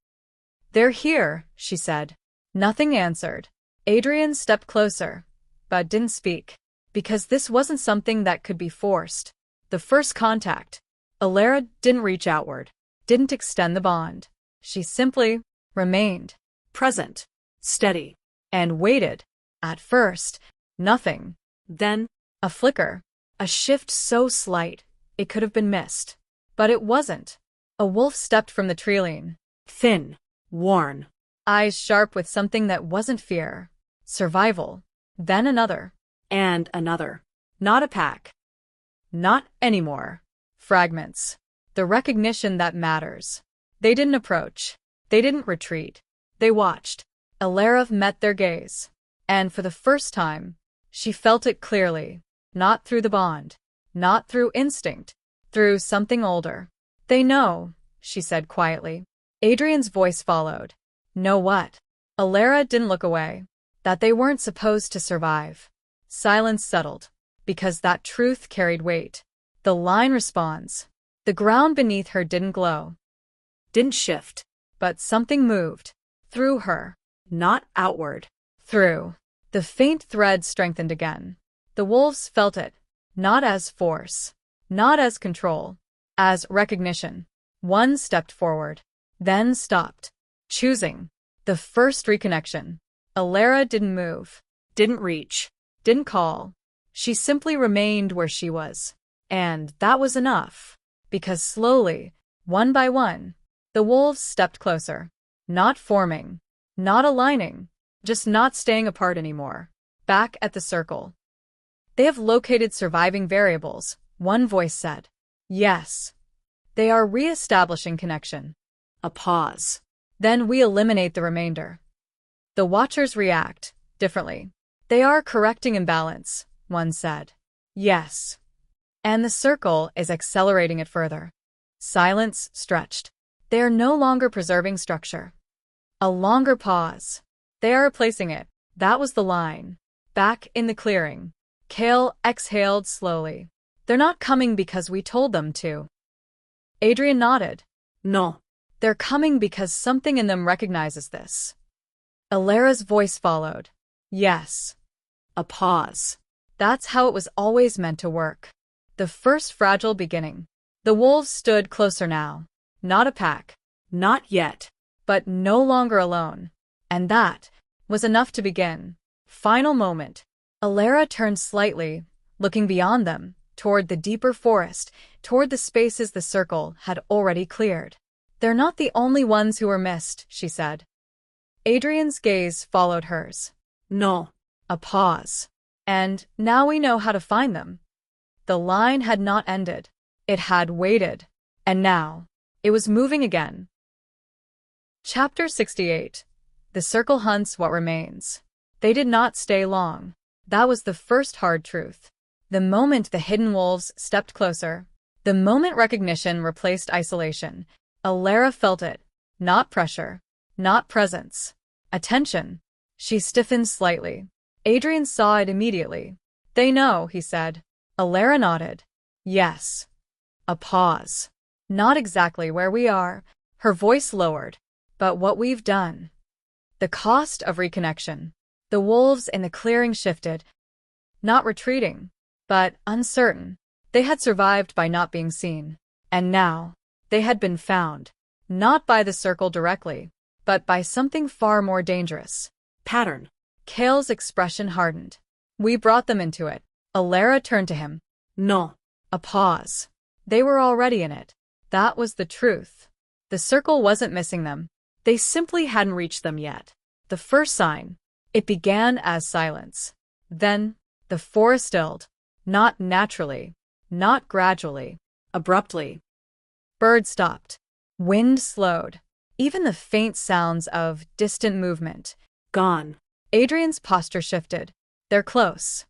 They're here, she said. Nothing answered. Adrian stepped closer, but didn't speak. Because this wasn't something that could be forced. The first contact. Elara didn't reach outward, didn't extend the bond. She simply remained Present. Steady. and waited. At first, nothing. Then, A flicker. A shift so slight, it could have been missed. But it wasn't. A wolf stepped from the treeline. thin. Worn. Eyes sharp with something that wasn't fear. Survival. Then another. And another. Not a pack. Not anymore. Fragments. The recognition that matters. They didn't approach. They didn't retreat. They watched. Elara met their gaze. And for the first time, she felt it clearly. Not through the bond. Not through instinct. Through something older. They know, she said quietly. Adrian's voice followed. Know what? Elara didn't look away. That they weren't supposed to survive. Silence settled. Because that truth carried weight. The line responds. The ground beneath her didn't glow. Didn't shift. But something moved. Through her. Not outward. Through. The faint thread strengthened again. The wolves felt it. Not as force. Not as control. As recognition. One stepped forward. Then stopped. Choosing. The first reconnection. Elara didn't move. Didn't reach. Didn't call. She simply remained where she was. And that was enough. Because slowly, one by one, the wolves stepped closer. Not forming. Not aligning. Just not staying apart anymore. Back at the circle. They have located surviving variables, one voice said. Yes. They are re-establishing connection. A pause. Then we eliminate the remainder. The watchers react, differently. They are correcting imbalance, one said. Yes. And the circle is accelerating it further. Silence stretched. They are no longer preserving structure. A longer pause. They are replacing it. That was the line. Back in the clearing. Kale exhaled slowly. They're not coming because we told them to. Adrian nodded. No. They're coming because something in them recognizes this. Elara's voice followed. Yes. A pause. That's how it was always meant to work. The first fragile beginning. The wolves stood closer now. Not a pack. Not yet. But no longer alone. And that was enough to begin. Final moment. Elara turned slightly, looking beyond them, toward the deeper forest, toward the spaces the circle had already cleared. They're not the only ones who were missed, she said. Adrian's gaze followed hers. No. A pause. And now we know how to find them. The line had not ended. It had waited. And now, it was moving again. Chapter 68. The circle hunts what remains. They did not stay long. That was the first hard truth. The moment the hidden wolves stepped closer, the moment recognition replaced isolation, Elara felt it. Not pressure. Not presence. Attention. She stiffened slightly. Adrian saw it immediately. They know, he said. Elara nodded. Yes. A pause. Not exactly where we are. Her voice lowered. But what we've done. The cost of reconnection. The wolves in the clearing shifted. Not retreating, but uncertain. They had survived by not being seen. And now, they had been found. Not by the circle directly, but by something far more dangerous. Pattern. Kale's expression hardened. We brought them into it. Elara turned to him. No. A pause. They were already in it. That was the truth. The circle wasn't missing them. They simply hadn't reached them yet. The first sign. It began as silence. Then, the forest stilled. Not naturally. Not gradually. Abruptly. Birds stopped. Wind slowed. Even the faint sounds of distant movement. Gone. Adrian's posture shifted. They're close.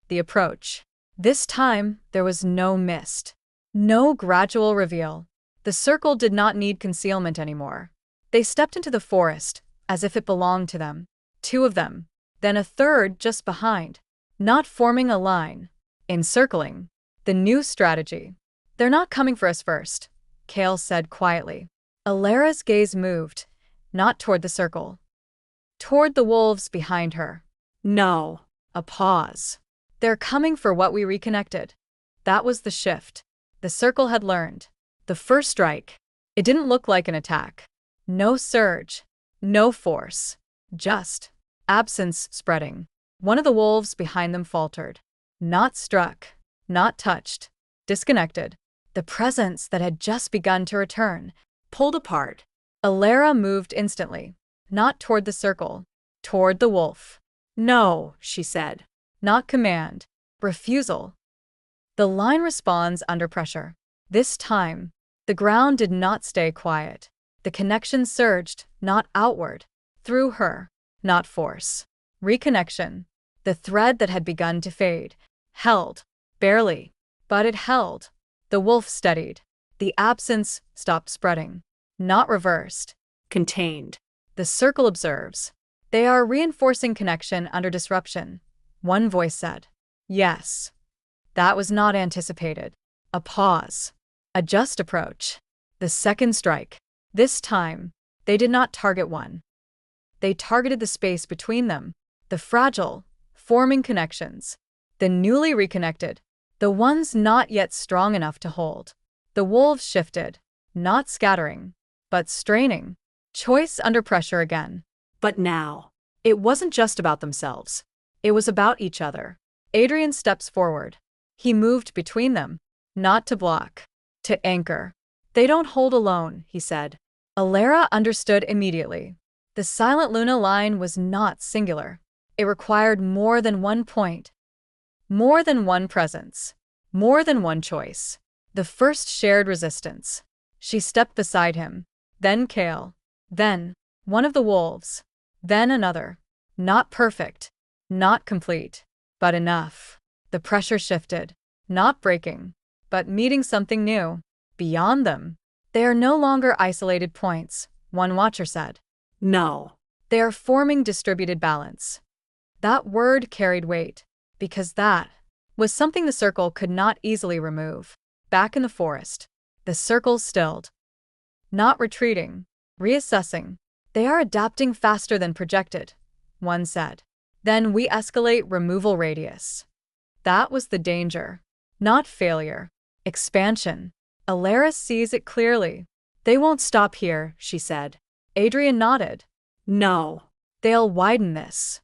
The approach. This time, there was no mist. No gradual reveal. The circle did not need concealment anymore. They stepped into the forest, as if it belonged to them. Two of them. Then a third just behind. Not forming a line. Encircling. The new strategy. They're not coming for us first, Kale said quietly. Elara's gaze moved. Not toward the circle. Toward the wolves behind her. No. A pause. They're coming for what we reconnected. That was the shift. The circle had learned. The first strike. It didn't look like an attack. No surge. No force. Just absence spreading. One of the wolves behind them faltered. Not struck. Not touched. Disconnected. The presence that had just begun to return. Pulled apart. Elara moved instantly. Not toward the circle. Toward the wolf. No, she said. Not command. Refusal. The line responds under pressure. This time, the ground did not stay quiet. The connection surged, not outward. Through her. Not force. Reconnection. The thread that had begun to fade. Held. Barely. But it held. The wolf steadied. The absence stopped spreading. Not reversed. Contained. The circle observes. They are reinforcing connection under disruption. One voice said. Yes. That was not anticipated. A pause. A just approach. The second strike. This time, they did not target one. They targeted the space between them, the fragile, forming connections, the newly reconnected, the ones not yet strong enough to hold. The wolves shifted, not scattering, but straining. Choice under pressure again. But now, it wasn't just about themselves. It was about each other. Adrian steps forward. He moved between them, not to block, to anchor. They don't hold alone, he said. Elara understood immediately. The silent Luna line was not singular. It required more than one point, more than one presence, more than one choice. The first shared resistance. She stepped beside him, then Kale, then one of the wolves, then another. Not perfect, not complete, but enough. The pressure shifted, not breaking, but meeting something new. Beyond them, they are no longer isolated points, one watcher said. No. They are forming distributed balance. That word carried weight, because that was something the circle could not easily remove. Back in the forest, the circle stilled. Not retreating, reassessing. They are adapting faster than projected, one said. Then we escalate removal radius. That was the danger. Not failure. Expansion. Elara sees it clearly. They won't stop here, she said. Adrian nodded. No. They'll widen this.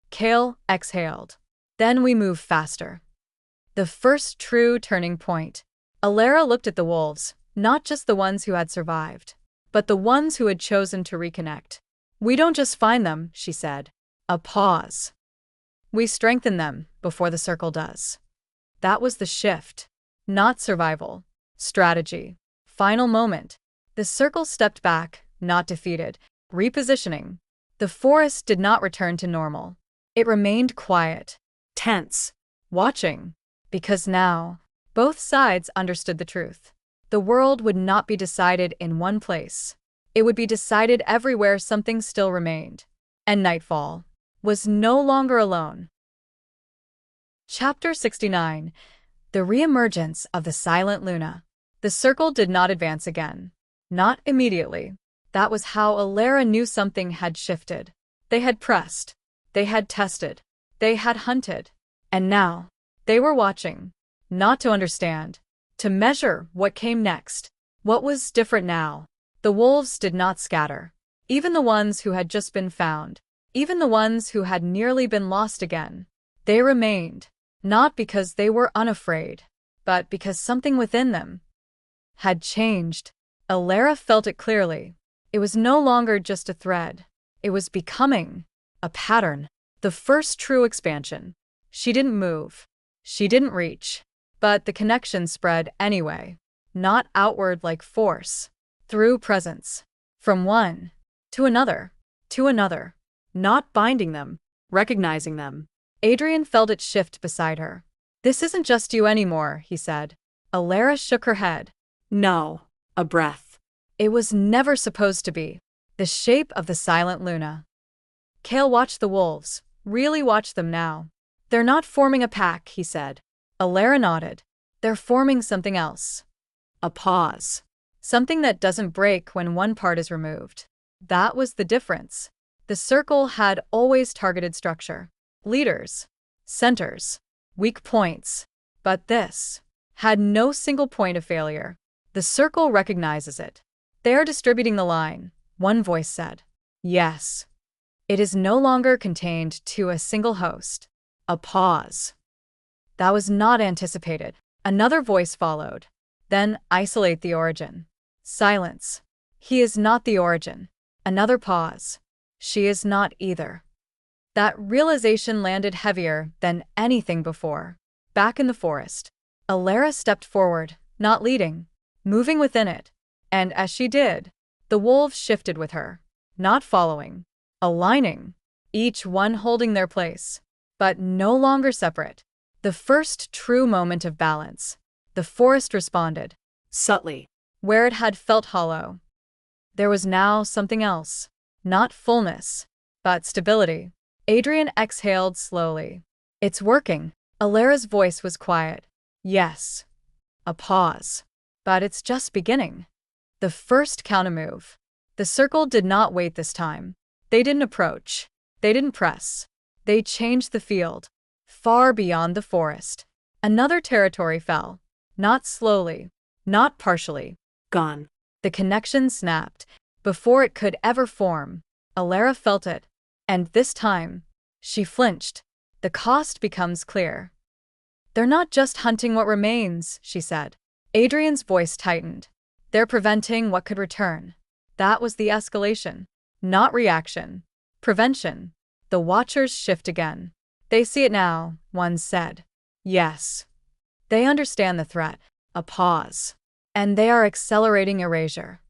Kale exhaled. Then we move faster. The first true turning point. Elara looked at the wolves, not just the ones who had survived, but the ones who had chosen to reconnect. We don't just find them, she said. A pause. We strengthen them before the circle does. That was the shift. Not survival. Strategy. Final moment. The circle stepped back, not defeated, repositioning. The forest did not return to normal. It remained quiet, tense, watching, because now, both sides understood the truth. The world would not be decided in one place. It would be decided everywhere something still remained. And nightfall was no longer alone. Chapter 69. The Reemergence of the Silent Luna. The circle did not advance again. Not immediately. That was how Elara knew something had shifted. They had pressed. They had tested. They had hunted. And now, they were watching. Not to understand. To measure what came next. What was different now? The wolves did not scatter. Even the ones who had just been found. Even the ones who had nearly been lost again. They remained. Not because they were unafraid, but because something within them had changed. Elara felt it clearly. It was no longer just a thread. It was becoming a pattern. The first true expansion. She didn't move. She didn't reach. But the connection spread anyway. Not outward like force. Through presence. From one to another. To another. Not binding them. Recognizing them. Adrian felt it shift beside her. This isn't just you anymore, he said. Elara shook her head. No. A breath. It was never supposed to be. The shape of the silent Luna. Kale watched the wolves. Really watched them now. They're not forming a pack, he said. Elara nodded. They're forming something else. A pause. Something that doesn't break when one part is removed. That was the difference. The circle had always targeted structure. Leaders. Centers. Weak points. But this had no single point of failure. The circle recognizes it. They are distributing the line, one voice said. Yes. It is no longer contained to a single host. A pause. That was not anticipated. Another voice followed. Then isolate the origin. Silence. He is not the origin. Another pause. She is not either. That realization landed heavier than anything before. Back in the forest, Elara stepped forward, not leading, moving within it. And as she did, the wolves shifted with her, not following, aligning, each one holding their place, but no longer separate. The first true moment of balance. The forest responded. Subtly. Where it had felt hollow. There was now something else. Not fullness, but stability. Adrian exhaled slowly. It's working. Elara's voice was quiet. Yes. A pause. But it's just beginning. The first countermove. The circle did not wait this time. They didn't approach. They didn't press. They changed the field. Far beyond the forest. Another territory fell. Not slowly. Not partially. Gone. The connection snapped. Before it could ever form, Elara felt it. And this time, she flinched. The cost becomes clear. They're not just hunting what remains, she said. Adrian's voice tightened. They're preventing what could return. That was the escalation. Not reaction. Prevention. The watchers shift again. They see it now, one said. Yes. They understand the threat. A pause. And they are accelerating erasure.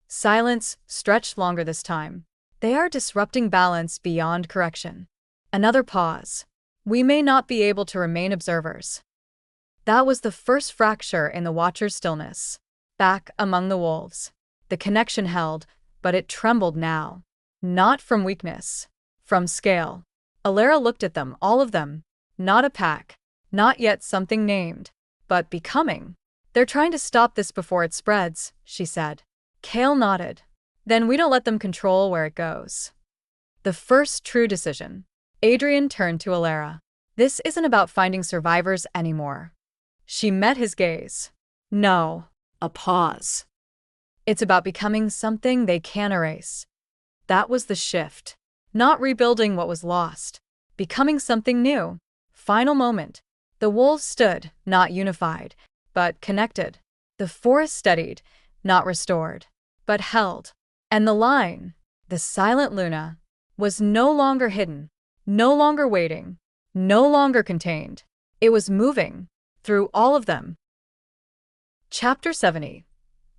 Silence stretched longer this time. They are disrupting balance beyond correction. Another pause. We may not be able to remain observers. That was the first fracture in the watcher's stillness. Back among the wolves. The connection held, but it trembled now. Not from weakness. From scale. Elara looked at them, all of them. Not a pack. Not yet something named. But becoming. They're trying to stop this before it spreads, she said. Kale nodded. Then we don't let them control where it goes. The first true decision. Adrian turned to Elara. This isn't about finding survivors anymore. She met his gaze. No. A pause. It's about becoming something they can erase. That was the shift. Not rebuilding what was lost. Becoming something new. Final moment. The wolves stood, not unified, but connected. The forest steadied, not restored, but held. And the line, the silent Luna, was no longer hidden, no longer waiting, no longer contained. It was moving, through all of them. Chapter 70.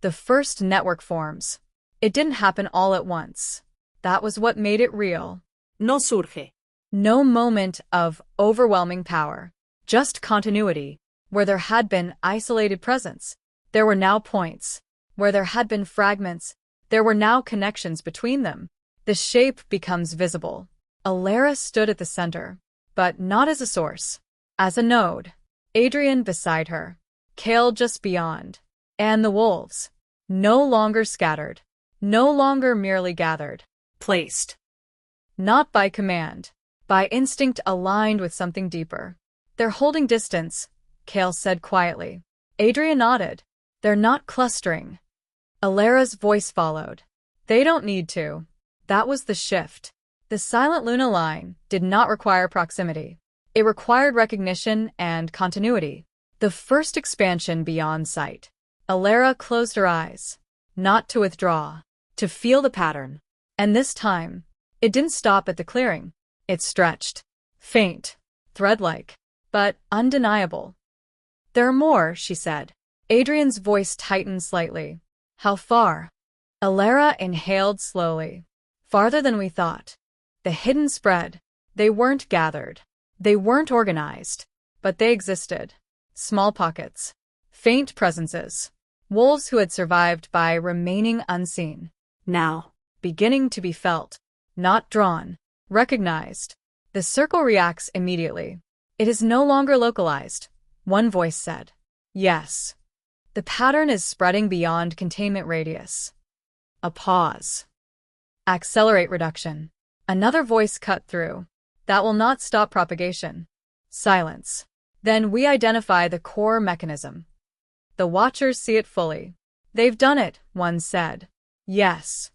The first network forms. It didn't happen all at once. That was what made it real. No surge. No moment of overwhelming power. Just continuity. Where there had been isolated presence, there were now points. Where there had been fragments, there were now connections between them. The shape becomes visible. Elara stood at the center, but not as a source. As a node. Adrian beside her. Kale just beyond. And the wolves. No longer scattered. No longer merely gathered. Placed. Not by command. By instinct aligned with something deeper. They're holding distance, Kale said quietly. Adrian nodded. They're not clustering. Elara's voice followed. They don't need to. That was the shift. The silent Luna line did not require proximity. It required recognition and continuity. The first expansion beyond sight. Elara closed her eyes. Not to withdraw. To feel the pattern. And this time, it didn't stop at the clearing. It stretched. Faint. Thread-like. But undeniable. There are more, she said. Adrian's voice tightened slightly. How far? Elara inhaled slowly. Farther than we thought. The hidden spread. They weren't gathered. They weren't organized. But they existed. Small pockets. Faint presences. Wolves who had survived by remaining unseen. Now, beginning to be felt. Not drawn. Recognized. The circle reacts immediately. It is no longer localized, one voice said. Yes. The pattern is spreading beyond containment radius. A pause. Accelerate reduction. Another voice cut through. That will not stop propagation. Silence. Then we identify the core mechanism. The watchers see it fully. They've done it, one said. Yes.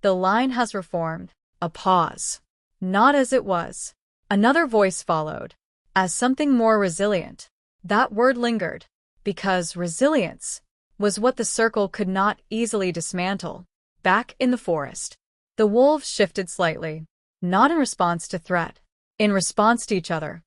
The line has reformed. A pause. Not as it was. Another voice followed. As something more resilient. That word lingered. Because resilience was what the circle could not easily dismantle. Back in the forest, the wolves shifted slightly. Not in response to threat. In response to each other.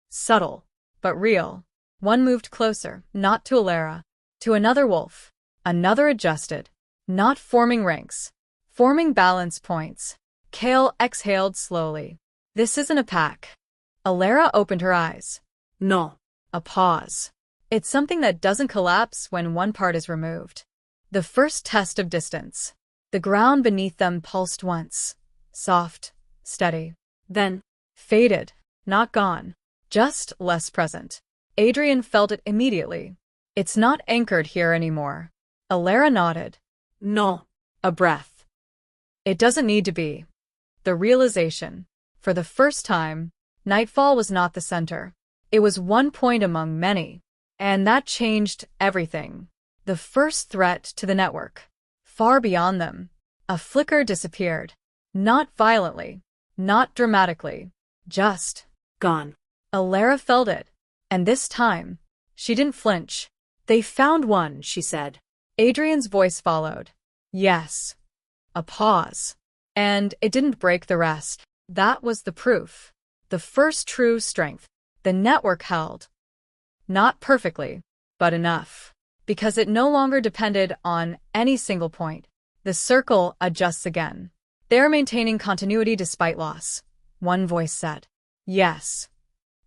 Subtle, but real. One moved closer, not to Elara, to another wolf. Another adjusted. Not forming ranks. Forming balance points. Kale exhaled slowly. This isn't a pack. Elara opened her eyes. No. A pause. It's something that doesn't collapse when one part is removed. The first test of distance. The ground beneath them pulsed once. Soft, steady. Then, faded, not gone. Just less present. Adrian felt it immediately. It's not anchored here anymore. Elara nodded. No. A breath. It doesn't need to be. The realization. For the first time, nightfall was not the center. It was one point among many. And that changed everything. The first threat to the network. Far beyond them. A flicker disappeared. Not violently. Not dramatically. Just gone. Elara felt it. And this time, she didn't flinch. They found one, she said. Adrian's voice followed. Yes. A pause. And it didn't break the rest. That was the proof. The first true strength. The network held. Not perfectly, but enough. Because it no longer depended on any single point. The circle adjusts again. They're maintaining continuity despite loss. One voice said. Yes.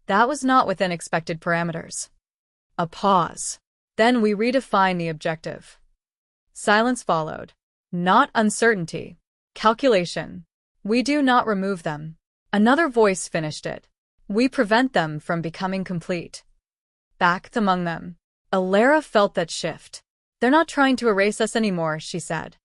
That was not within expected parameters. A pause. Then we redefine the objective. Silence followed. Not uncertainty. Calculation. We do not remove them. Another voice finished it. We prevent them from becoming complete. Back among them. Elara felt that shift. They're not trying to erase us anymore, she said.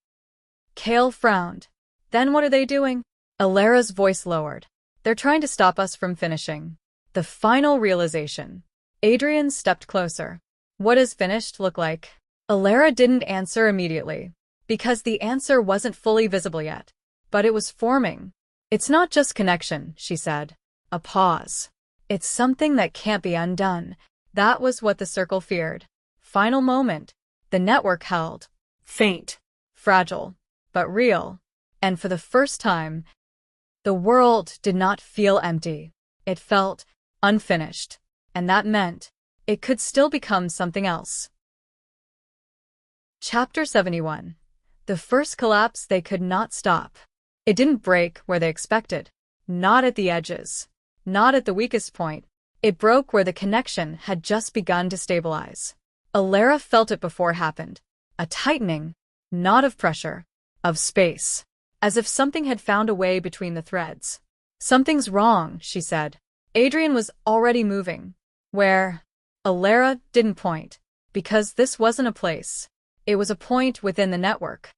Kale frowned. Then what are they doing? Elara's voice lowered. They're trying to stop us from finishing. The final realization. Adrian stepped closer. What does finished look like? Elara didn't answer immediately. Because the answer wasn't fully visible yet. But it was forming. It's not just connection, she said. A pause. It's something that can't be undone. That was what the circle feared. Final moment. The network held. Faint. Fragile. But real. And for the first time, the world did not feel empty. It felt unfinished. And that meant it could still become something else. Chapter 71. The first collapse they could not stop. It didn't break where they expected. Not at the edges. Not at the weakest point. It broke where the connection had just begun to stabilize. Elara felt it before it happened. A tightening, not of pressure, of space. As if something had found a way between the threads. Something's wrong, she said. Adrian was already moving. Where? Elara didn't point. Because this wasn't a place. It was a point within the network.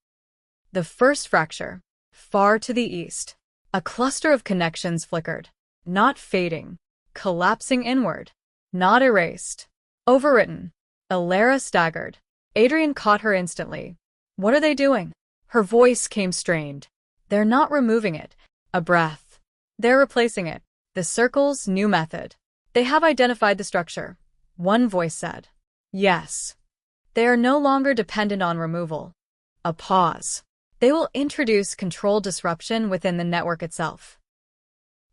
The first fracture. Far to the east. A cluster of connections flickered. Not fading. Collapsing inward. Not erased. Overwritten. Elara staggered. Adrian caught her instantly. What are they doing? Her voice came strained. They're not removing it. A breath. They're replacing it. The circle's new method. They have identified the structure. One voice said. Yes. They are no longer dependent on removal. A pause. They will introduce control disruption within the network itself.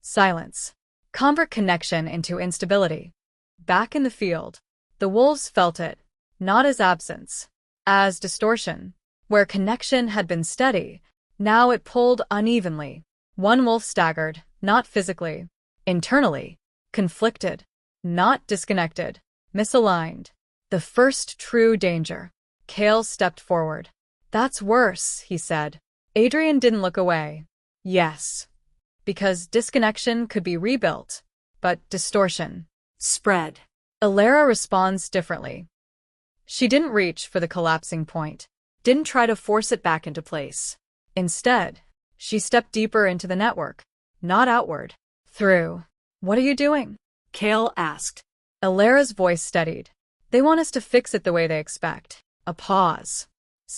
Silence. Convert connection into instability. Back in the field, the wolves felt it, not as absence, as distortion. Where connection had been steady, now it pulled unevenly. One wolf staggered, not physically, internally, conflicted, not disconnected, misaligned. The first true danger. Kale stepped forward. That's worse, he said. Adrian didn't look away. Yes. Because disconnection could be rebuilt, but distortion. Spread. Elara responds differently. She didn't reach for the collapsing point, didn't try to force it back into place. Instead, she stepped deeper into the network, not outward, through. What are you doing? Kale asked. Elara's voice steadied. They want us to fix it the way they expect. A pause.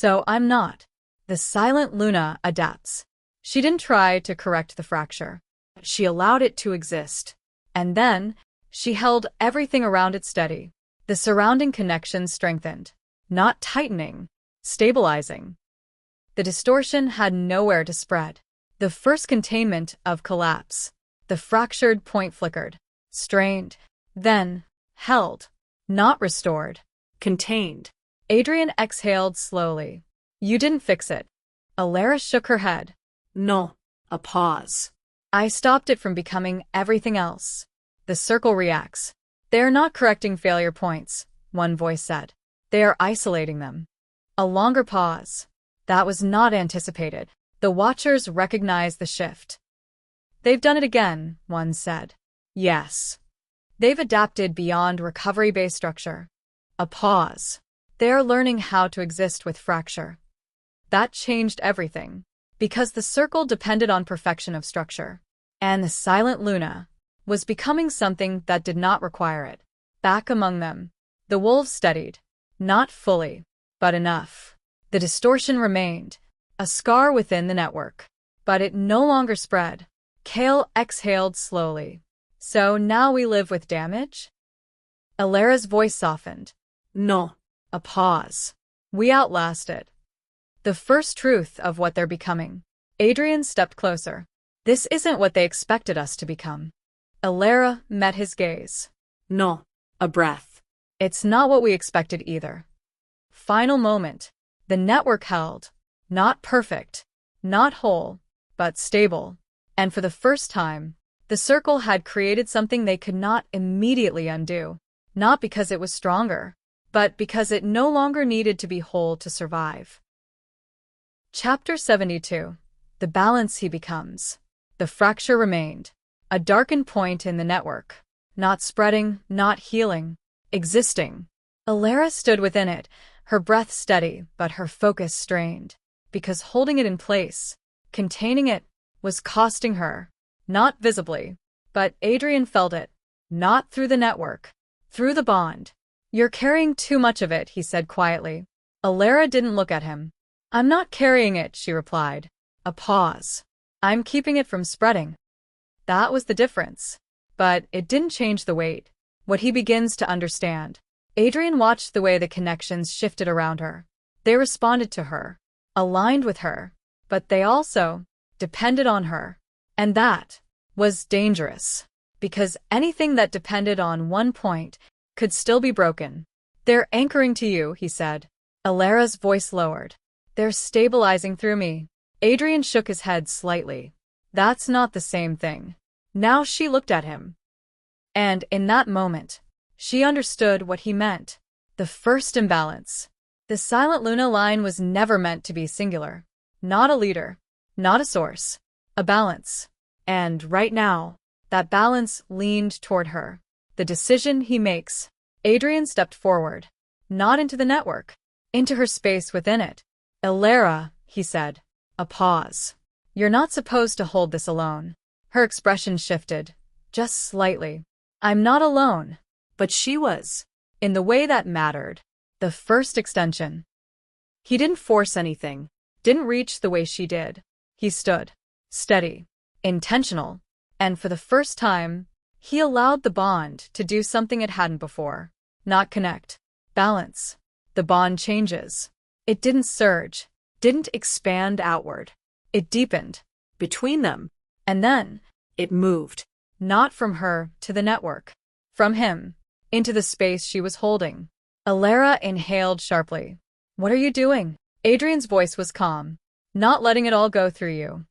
So I'm not. The silent Luna adapts. She didn't try to correct the fracture. She allowed it to exist. And then, she held everything around it steady. The surrounding connections strengthened, not tightening, stabilizing. The distortion had nowhere to spread. The first containment of collapse. The fractured point flickered, strained, then held, not restored. Contained. Adrian exhaled slowly. You didn't fix it. Elara shook her head. No. A pause. I stopped it from becoming everything else. The circle reacts. They are not correcting failure points, one voice said. They are isolating them. A longer pause. That was not anticipated. The watchers recognized the shift. They've done it again, one said. Yes. They've adapted beyond recovery-based structure. A pause. They are learning how to exist with fracture. That changed everything, because the circle depended on perfection of structure. And the silent Luna was becoming something that did not require it. Back among them, the wolves steadied. Not fully, but enough. The distortion remained, a scar within the network. But it no longer spread. Kale exhaled slowly. So now we live with damage? Elara's voice softened. No. A pause. We outlast it. The first truth of what they're becoming. Adrian stepped closer. This isn't what they expected us to become. Elara met his gaze. No. A breath. It's not what we expected either. Final moment. The network held. Not perfect. Not whole. But stable. And for the first time, the circle had created something they could not immediately undo. Not because it was stronger, but because it no longer needed to be whole to survive. Chapter 72. The balance he becomes. The fracture remained. A darkened point in the network. Not spreading, not healing. Existing. Elara stood within it, her breath steady, but her focus strained. Because holding it in place, containing it, was costing her. Not visibly. But Adrian felt it. Not through the network. Through the bond. You're carrying too much of it, he said quietly. Elara didn't look at him. I'm not carrying it, she replied. A pause. I'm keeping it from spreading. That was the difference. But it didn't change the weight. What he begins to understand. Adrian watched the way the connections shifted around her. They responded to her. Aligned with her. But they also depended on her. And that was dangerous. Because anything that depended on one point could still be broken. They're anchoring to you, he said. Elara's voice lowered. They're stabilizing through me. Adrian shook his head slightly. That's not the same thing. Now she looked at him. And in that moment, she understood what he meant. The first imbalance. The silent Luna line was never meant to be singular. Not a leader. Not a source. A balance. And right now, that balance leaned toward her. The decision he makes. Adrian stepped forward. Not into the network. Into her space within it. Elara, he said. A pause. You're not supposed to hold this alone. Her expression shifted. Just slightly. I'm not alone. But she was. In the way that mattered. The first extension. He didn't force anything. Didn't reach the way she did. He stood. Steady. Intentional. And for the first time, he allowed the bond to do something it hadn't before. Not connect. Balance. The bond changes. It didn't surge. Didn't expand outward. It deepened. Between them. And then, it moved. Not from her to the network. From him. Into the space she was holding. Elara inhaled sharply. What are you doing? Adrian's voice was calm. Not letting it all go through you.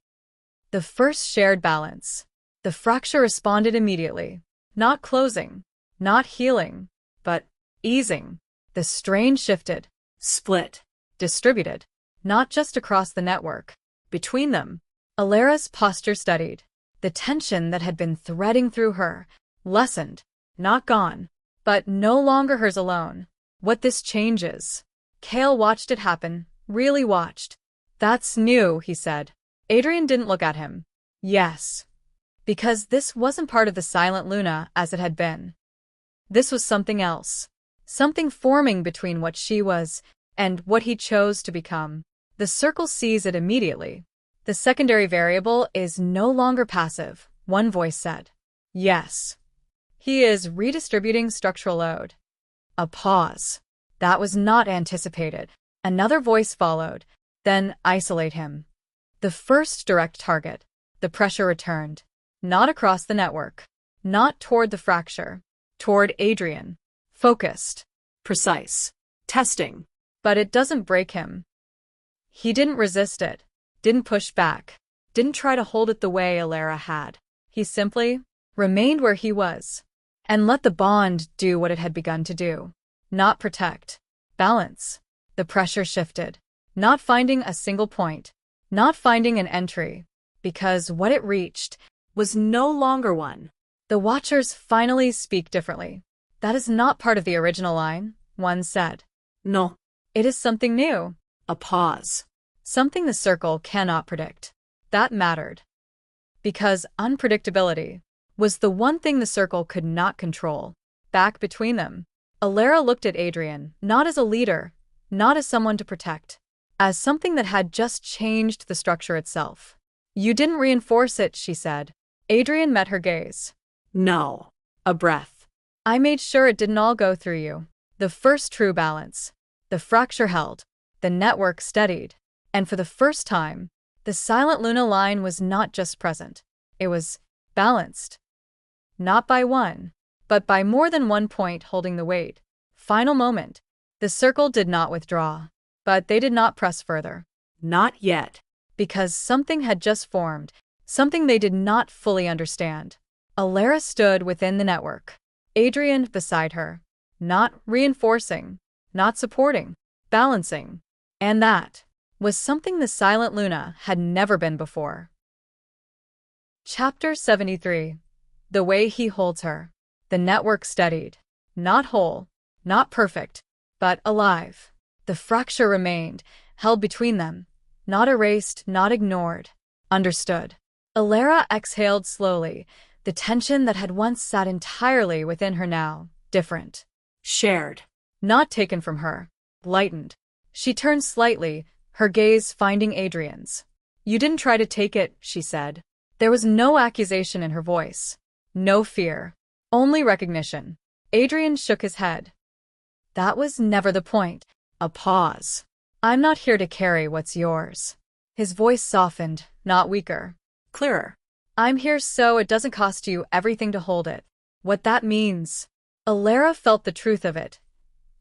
The first shared balance. The fracture responded immediately. Not closing. Not healing. But easing. The strain shifted. Split. Distributed. Not just across the network. Between them. Elara's posture steadied. The tension that had been threading through her lessened. Not gone. But no longer hers alone. What this changes. Kale watched it happen. Really watched. That's new, he said. Adrian didn't look at him. Yes. Because this wasn't part of the silent Luna as it had been. This was something else. Something forming between what she was and what he chose to become. The circle sees it immediately. The secondary variable is no longer passive, one voice said. Yes. He is redistributing structural load. A pause. That was not anticipated. Another voice followed. Then isolate him. The first direct target. The pressure returned. Not across the network. Not toward the fracture. Toward Adrian. Focused. Precise. Testing. But it doesn't break him. He didn't resist it. Didn't push back. Didn't try to hold it the way Elara had. He simply remained where he was. And let the bond do what it had begun to do. Not protect. Balance. The pressure shifted. Not finding a single point. Not finding an entry. Because what it reached Was no longer one. The Watchers finally speak differently. That is not part of the original line, one said. No. It is something new. A pause. Something the circle cannot predict. That mattered. Because unpredictability was the one thing the circle could not control. Back between them, Elara looked at Adrian, not as a leader, not as someone to protect, as something that had just changed the structure itself. You didn't reinforce it, she said. Adrian met her gaze. No. A breath. I made sure it didn't all go through you. The first true balance. The fracture held. The network steadied. And for the first time, the silent Luna line was not just present. It was balanced. Not by one, but by more than one point holding the weight. Final moment. The circle did not withdraw. But they did not press further. Not yet. Because something had just formed. Something they did not fully understand. Elara stood within the network. Adrian beside her. Not reinforcing. Not supporting. Balancing. And that was something the silent Luna had never been before. Chapter 73. The way he holds her. The network steadied. Not whole. Not perfect. But alive. The fracture remained, held between them. Not erased, not ignored. Understood. Elara exhaled slowly, the tension that had once sat entirely within her now, different. Shared. Not taken from her. Lightened. She turned slightly, her gaze finding Adrian's. You didn't try to take it, she said. There was no accusation in her voice. No fear. Only recognition. Adrian shook his head. That was never the point. A pause. I'm not here to carry what's yours. His voice softened, not weaker. Clearer. I'm here so it doesn't cost you everything to hold it. What that means. Elara felt the truth of it.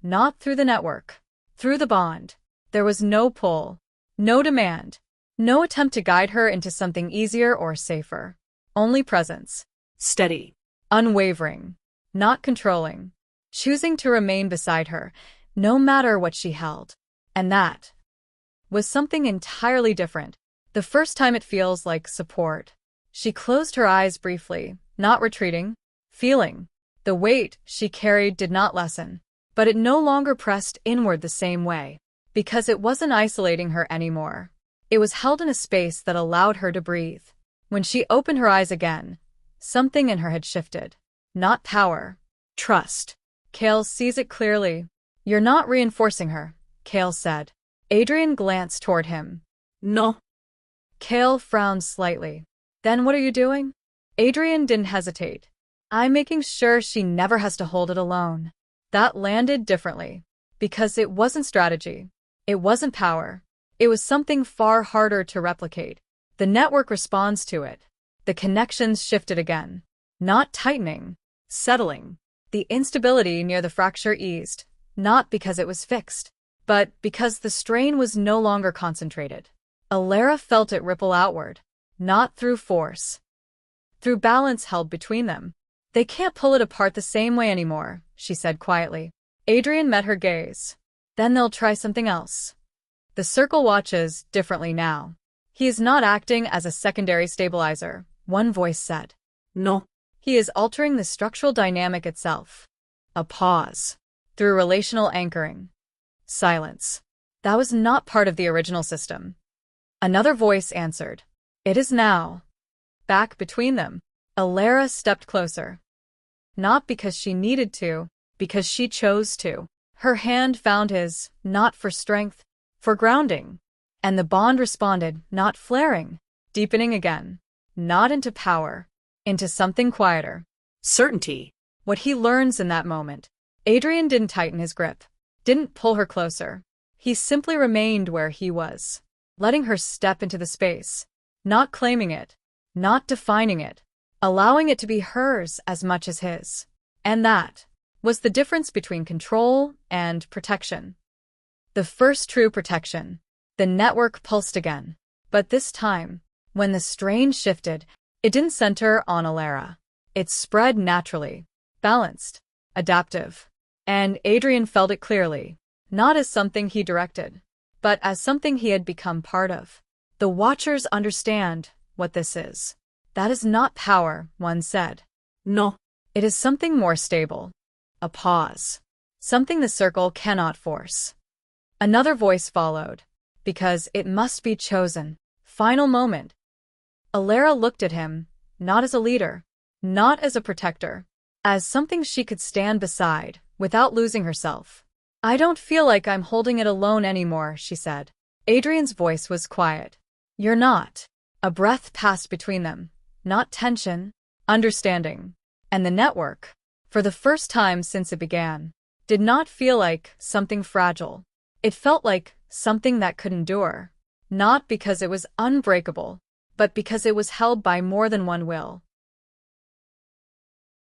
Not through the network. Through the bond. There was no pull. No demand. No attempt to guide her into something easier or safer. Only presence. Steady. Unwavering. Not controlling. Choosing to remain beside her, no matter what she held. And that was something entirely different. The first time it feels like support. She closed her eyes briefly, not retreating, feeling. The weight she carried did not lessen, but it no longer pressed inward the same way, because it wasn't isolating her anymore. It was held in a space that allowed her to breathe. When she opened her eyes again, something in her had shifted. Not power. Trust. Kale sees it clearly. You're not reinforcing her, Kale said. Adrian glanced toward him. No. Kale frowned slightly. Then what are you doing? Adrian didn't hesitate. I'm making sure she never has to hold it alone. That landed differently. Because it wasn't strategy. It wasn't power. It was something far harder to replicate. The network responds to it. The connections shifted again. Not tightening. Settling. The instability near the fracture eased. Not because it was fixed, but because the strain was no longer concentrated. Elara felt it ripple outward. Not through force. Through balance held between them. They can't pull it apart the same way anymore, she said quietly. Adrian met her gaze. Then they'll try something else. The circle watches differently now. He is not acting as a secondary stabilizer, one voice said. No. He is altering the structural dynamic itself. A pause. Through relational anchoring. Silence. That was not part of the original system. Another voice answered. It is now. Back between them. Elara stepped closer. Not because she needed to, because she chose to. Her hand found his, not for strength, for grounding. And the bond responded, not flaring, deepening again. Not into power, into something quieter. Certainty. What he learns in that moment. Adrian didn't tighten his grip, didn't pull her closer. He simply remained where he was, letting her step into the space, not claiming it, not defining it, allowing it to be hers as much as his. And that was the difference between control and protection. The first true protection. The network pulsed again. But this time, when the strain shifted, it didn't center on Elara. It spread naturally, balanced, adaptive. And Adrian felt it clearly, not as something he directed, but as something he had become part of. The Watchers understand what this is. That is not power, one said. No. It is something more stable. A pause. Something the circle cannot force. Another voice followed. Because it must be chosen. Final moment. Elara looked at him, not as a leader, not as a protector, as something she could stand beside, without losing herself. I don't feel like I'm holding it alone anymore, she said. Adrian's voice was quiet. You're not. A breath passed between them. Not tension, understanding. And the network, for the first time since it began, did not feel like something fragile. It felt like something that could endure. Not because it was unbreakable, but because it was held by more than one will.